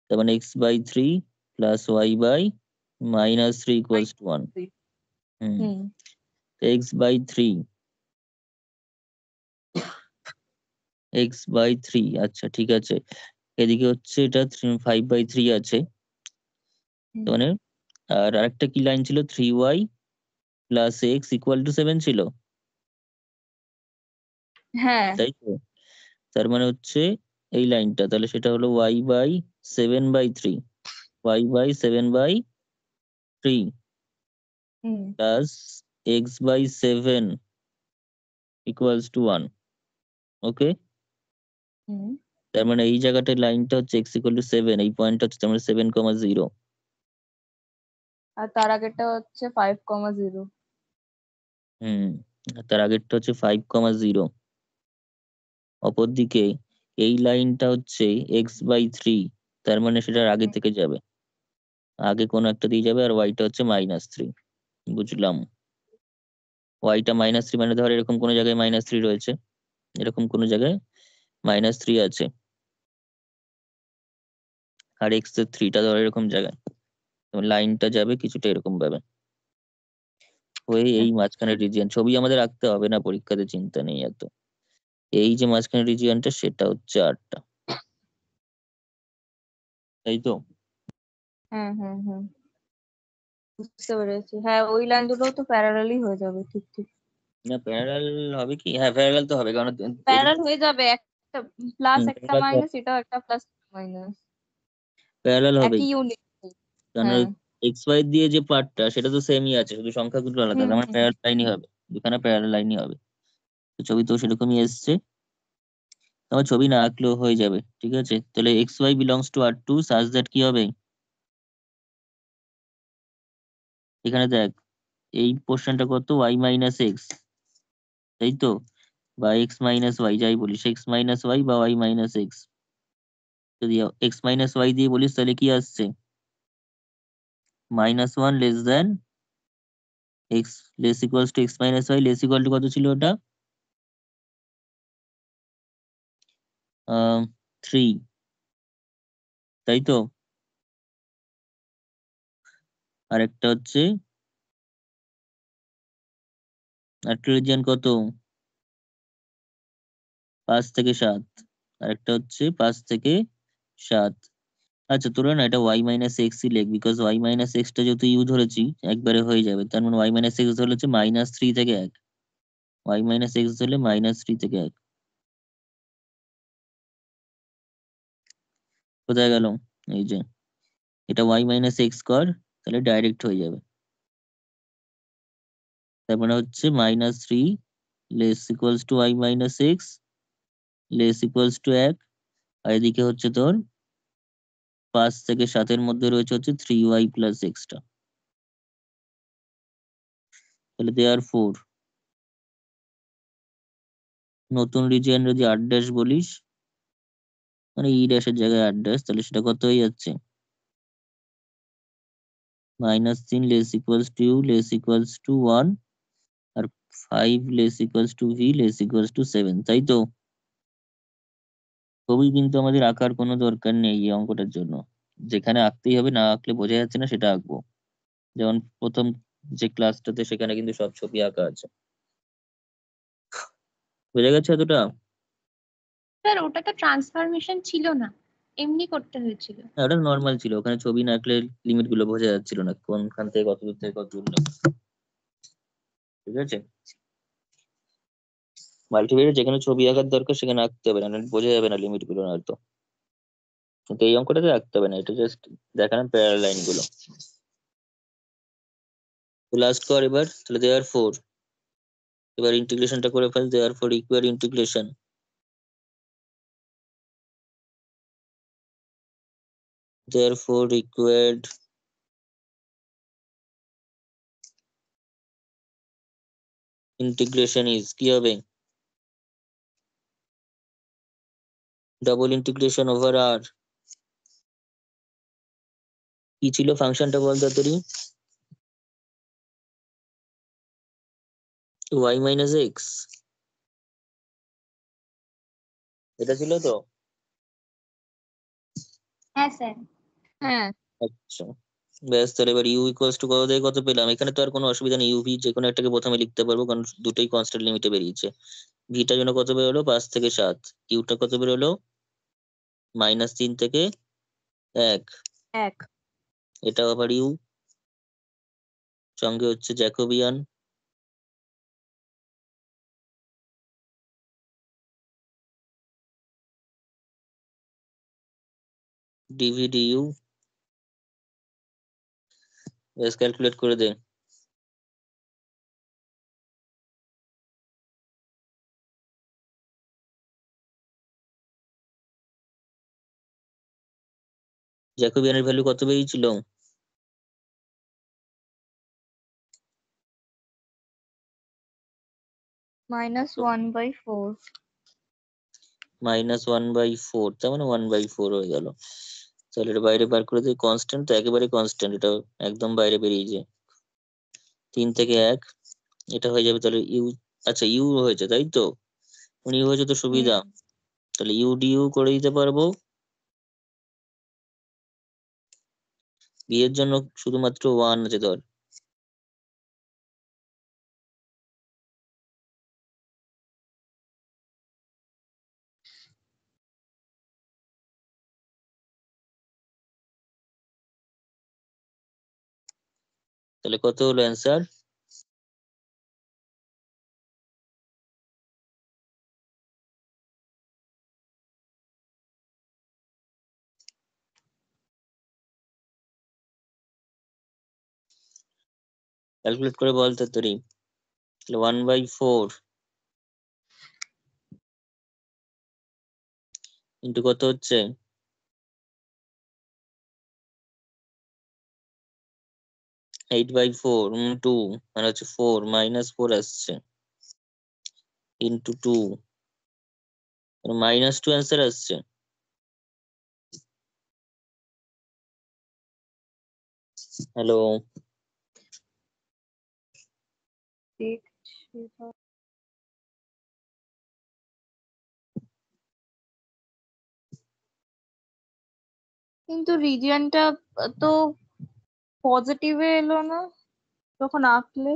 তার মানে x by 3 plus y by minus 3 equals to 1। হুম, হুম x বাই 3, x/3, আচ্ছা ঠিক আছে। এদিকে হচ্ছে এটা 5/3 আছে, তো হুম মানে আর আরেকটা কি লাইন ছিল? 3y plus x equal two 7 ছিল। হ্যাঁ তাই তো? তার মানে হচ্ছে এই লাইনটা, তাহলে সেটা হলো y/7/3, y/7/3 hmm plus x/7 equals to 1। ওকে, হুম তার মানে এই জায়গাটায় লাইনটা হচ্ছে x=7, এই পয়েন্টটা হচ্ছে তার মানে 7,0। আর তার আগেরটা হচ্ছে 5,0। হুম, আর তার আগেরটা হচ্ছে 5,0। অপরদিকে এই লাইনটা হচ্ছে x/3, তার মানে সেটার আগে থেকে যাবে, আগে কোনো একটা দিয়ে যাবে, আর ওয়াইটা হচ্ছে -3। বুঝলাম। ওয়াইটা -3 মানে ধর এরকম কোনো জায়গায় -3 রয়েছে, এরকম কোনো জায়গায় -3 আছে, আর x এর 3টা ধর এরকম জায়গায়, তো লাইনটা যাবে কিছুটা এরকম ভাবে হয়ে এই মাঝখানে রিজিয়ন। ছবি আমাদের আঁকতে হবে না পরীক্ষাতে, চিন্তা নেই এত। এই যে মাঝখানে রিজিয়নটা সেটা হচ্ছে আরটা, তাই তো? হুম হুম হুম বুঝতে পেরেছি। হ্যাঁ ওই লাইন দুটো তো প্যারালালই হয়ে যাবে। ঠিক ঠিক না প্যারালাল হবে কি, হ্যাঁ প্যারালাল তো হবে, কারণ এদিক প্যারালাল হয়ে যাবে, একটা প্লাস একটা প্যারালাল মাইনাস, এটাও একটা প্লাস মাইনাস, প্যারালাল হবেই, একই ইউনিট। কারণ হ্যাঁ এক্স ওয়াই দিয়ে যে পার্টটা সেটা তো সেমই আছে, শুধু সংখ্যা দুটো আলাদা, হুম তার মানে হুম প্যারালাল লাইনই হবে, দুখানা প্যারালাল লাইনই হবে। তো ছবি তো সেরকমই এসছে, আমার ছবি না আঁকলেও হয়ে যাবে, ঠিক আছে? তাহলে x y belongs to R2 such that কি হবে, এখানে দেখ এই পোর্শনটা কত, y-x, তাই তো? বা x-y, যাই বলিস, x-y বা y-x। যদি x-y দিয়ে বলিস তাহলে কি আসছে, -1 less than x less equals two x-y less equal to কত ছিল ওটা, 3, তাই তো? আর একটা হচ্ছে আর্টিলিজিয়ান কত, 5 থেকে 7, আর একটা হচ্ছে 5 থেকে 7। আচ্ছা তোরা না এটা y-x ই লেখ, বিকজ y-x টা যেহেতু ইউ ধরেছি একবারে হয়ে যাবে, তার মানে y-x ধরলে হচ্ছে -3 থেকে 1, y-x ধরলে -3 থেকে 1। কোথায় গেল, এই যে এটা y-x কর, তাহলে ডাইরেক্ট হয়ে যাবে। তার মানে হচ্ছে -3 less equals two y-x less equals to 1, আর এদিকে হচ্ছে তোর 5 থেকে 7-এর মধ্যে রয়েছে হচ্ছে 3y প্লাস এক্সটা। তাহলে দেয়ার ফোর নতুন রিজিয়ন যদি আর ড্যাশ বলিস, মানে ই ড্যাশের জায়গায় আর ড্যাশ, তাহলে সেটা কত হয়ে যাচ্ছে, -3 less equals to u less equals to 1, আর 5 less equals to v less equals to 7, তাই তো? ছবি কিন্তু আমাদের আঁকার কোনো দরকার নেই এই অঙ্কটার জন্য, যেখানে আঁকতেই হবে, না আঁকলে বোঝা যাচ্ছে না সেটা আঁকবো। যেমন প্রথম যে ক্লাসটাতে সেখানে কিন্তু সব ছবি আঁকা আছে, বোঝা গেছে এতটা? স্যার ওটা তো ট্রান্সফরমেশন ছিল না, এমনি করতে হয়েছিল। না, ওটা নর্মাল ছিল, ওখানে ছবি না আঁকলে লিমিট গুলো বোঝা যাচ্ছিল না, কোনখান থেকে কত দূর থেকে কত দূর নেবে, ঠিক আছে? মাল্টিমিডিয়া যেখানে ছবি আঁকার দরকার সেখানে আঁকতে হবে, না বোঝা যাবে না লিমিট গুলো নয়তো। কিন্তু এই অঙ্কটাতে আঁকতে হবে না, এটা জাস্ট দেখানো প্যারালাল লাইন গুলো। তো লাস্ট কর এবার, তাহলে দেয়ার ফোর, এবার ইন্টিগ্রেশনটা করে ফেল, therefore equal integration, therefore equal integration is কি হবে, ডাবল ইন্টিগ্রেশন ওভার আর, কি ছিল ফাংশনটা বল তাড়াতাড়ি, y-x, এটা ছিল তো? হ্যাঁ স্যার। হ্যাঁ আচ্ছা, ব্যাস, তাহলে এবার ইউ ইকুয়ালস টু কত থেকে কত পেলাম, এখানে তো আর কোনো অসুবিধা নেই, ইউ ভি যে কোনো একটাকে প্রথমে লিখতে পারবো, কারণ দুটোই কনস্ট্যান্ট লিমিটে বেরিয়েছে। ভিটা জন্য কত বেরোলো, 5 থেকে 7, ইউটা কত বেরোলো, -3 থেকে 1, এক এটা আবার ইউ, সঙ্গে হচ্ছে জ্যাকোবিয়ান, ডিভি ডিইউ ব্যাস ক্যালকুলেট করে দে। জ্যাকোবিয়ানের ভ্যালু কত বেরিয়েছিল? -1/4। -1/4, তার মানে 1/4 হয়ে গেল। তাহলে এটা বাইরে বার করে দিই, কনস্ট্যান্ট তো একেবারে কনস্ট্যান্ট, এটা একদম বাইরে বেরিয়েছে 3 থেকে 1, এটা হয়ে যাবে তাহলে ইউ। আচ্ছা ইউ হয়েছে তাই তো, ইউ হয়েছে তো সুবিধা, তাহলে ইউ ডিইউ করে দিতে পারবো। বি এর জন্য শুধুমাত্র 1 আছে ধর, তাহলে কত হলো অ্যান্সার? ক্যালকুলেট করে বল তাড়াতাড়ি। তাহলে 1/4 ইন্টু কত হচ্ছে? 8/4 2, মানে হচ্ছে 4 -4 আসছে, ইন্টু 2, -2 অ্যান্সার আসছে। হ্যালো, কিন্তু রিজিয়নটা তো পজিটিভে এলো না যখন আঁকলে,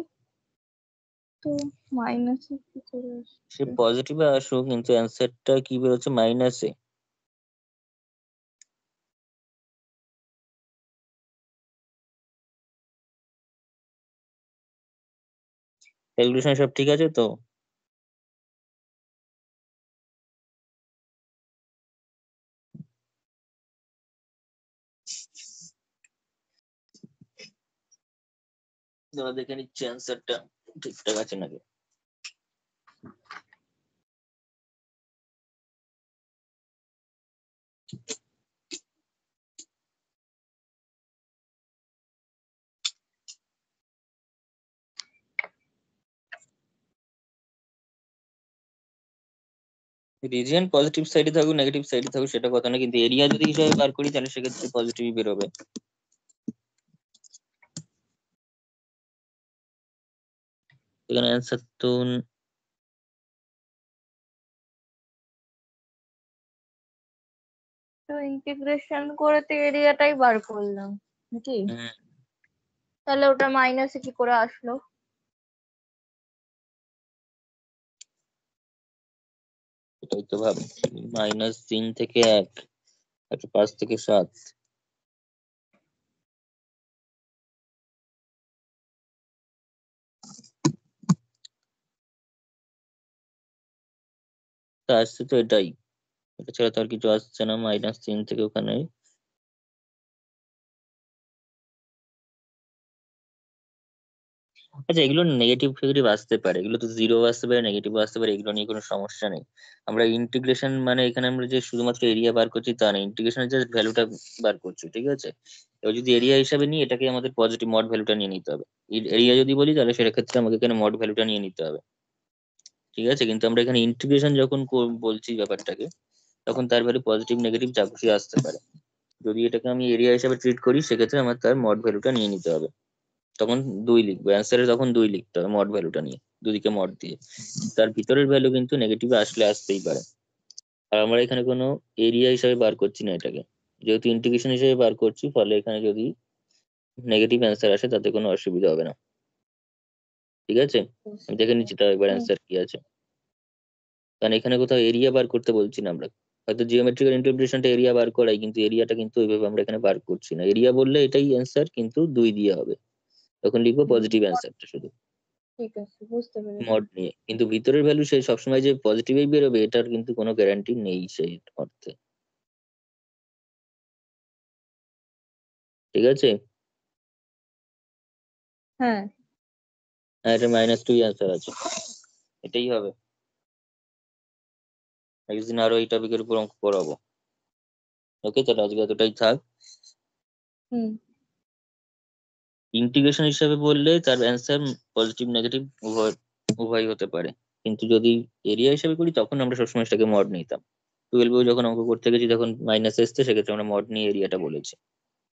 তো মাইনাসে কি করে সে আসবে? পজিটিভে আসুক, কিন্তু অ্যান্সারটা কি বেরোচ্ছে? মাইনাসে। ক্যালকুলেশন সব ঠিক আছে তো? দাঁড়া দেখে নিচ্ছি অ্যান্সারটা ঠিকঠাক আছে নাকি। রিজিয়ন পজিটিভ সাইডে থাকুক নেগেটিভ সাইডে থাকুক সেটা কথা না, কিন্তু এরিয়া যদি হিসাবে বার করি তাহলে সেক্ষেত্রে পজিটিভই বেরোবে। এখানে অ্যান্সার তো তো ইন্টিগ্রেশন করে তো এরিয়াটাই বার করলাম নাকি? তাহলে ওটা মাইনাসে কি করে আসলো? এটাই তো ভাব, -3 থেকে 1, একটা 5 থেকে 7, তা আসছে তো এটাই, এটা ছাড়া তো আর কিছু আসছে না, -3 থেকে ওখানে। আচ্ছা এগুলো নেগেটিভ ফেগেটিভ আসতে পারে, এগুলো তো জিরো আসতে পারে, নেগেটিভ আসতে পারে, এগুলো নিয়ে কোনো সমস্যা নেই। আমরা ইন্টিগ্রেশন মানে এখানে আমরা যে শুধুমাত্র এরিয়া বার করছি তা না, ইন্টিগ্রেশনের জাস্ট ভ্যালুটা বার করছি, ঠিক আছে? এবার যদি এরিয়া হিসাবে নিই, এটাকে আমাদের পজিটিভ মড ভ্যালুটা নিয়ে নিতে হবে। এরিয়া যদি বলি তাহলে সেক্ষেত্রে আমাকে এখানে মড ভ্যালুটা নিয়ে নিতে হবে, ঠিক আছে? কিন্তু আমরা এখানে ইন্টিগ্রেশন যখন বলছি ব্যাপারটাকে, তখন তার ভ্যালু পজিটিভ নেগেটিভ যা খুশি আসতে পারে। যদি এটাকে আমি এরিয়া হিসাবে ট্রিট করি সেক্ষেত্রে আমার তার মড ভ্যালুটা নিয়ে নিতে হবে, তখন 2 লিখবো অ্যান্সারে, তখন 2 লিখতে হবে মড ভ্যালুটা নিয়ে, দুদিকে মড দিয়ে। তার ভিতরের ভ্যালু কিন্তু নেগেটিভে আসলে আসতেই পারে। আর আমরা এখানে কোনো এরিয়া হিসাবে বার করছি না এটাকে, যেহেতু ইন্টিগ্রেশন হিসেবে বার করছি, ফলে এখানে যদি নেগেটিভ অ্যান্সার আসে তাতে কোনো অসুবিধা হবে না, ঠিক আছে? আমি দেখে নিচ্ছি তাও একবার অ্যান্সার কি আছে, কারণ এখানে কোথাও এরিয়া বার করতে বলছি না আমরা। হয়তো জিওমেট্রিক্যাল ইন্টারপ্রিটেশনটা এরিয়া বার করাই, কিন্তু এরিয়াটা কিন্তু ওইভাবে আমরা এখানে বার করছি না। এরিয়া বললে এটাই অ্যান্সার, কিন্তু 2 দিয়ে হবে, তখন লিখবো পজিটিভ অ্যান্সারটা শুধু ঠিক আছে, বুঝতে পেরেছি। মড নিয়ে। কিন্তু ভিতরের ভ্যালু সে সবসময় যে পজিটিভই বেরোবে এটার কিন্তু কোনো গ্যারান্টি নেই সেই অর্থে। ঠিক আছে? হ্যাঁ হ্যাঁ, এটা -2 অ্যান্সার আছে, এটাই হবে। একদিন আরো এই টপিকের উপর অঙ্ক করাবো। ওকে, তাহলে আজকে এতটাই থাক। হুম ইন্টিগ্রেশন হিসাবে বললে তার অ্যান্সার পজিটিভ নেগেটিভ উভয় হতে পারে, কিন্তু যদি এরিয়া হিসাবে করি তখন আমরা সবসময় সেটাকে মড নিতাম। 12এও যখন অঙ্ক করতে গেছি তখন মাইনাস এসছে, সেক্ষেত্রে আমরা মড নিয়ে এরিয়াটা বলেছি।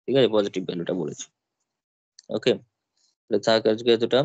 ঠিক আছে, পজিটিভ ভ্যালুটা বলেছি। ওকে, তাহলে থাক আজকে এতটা।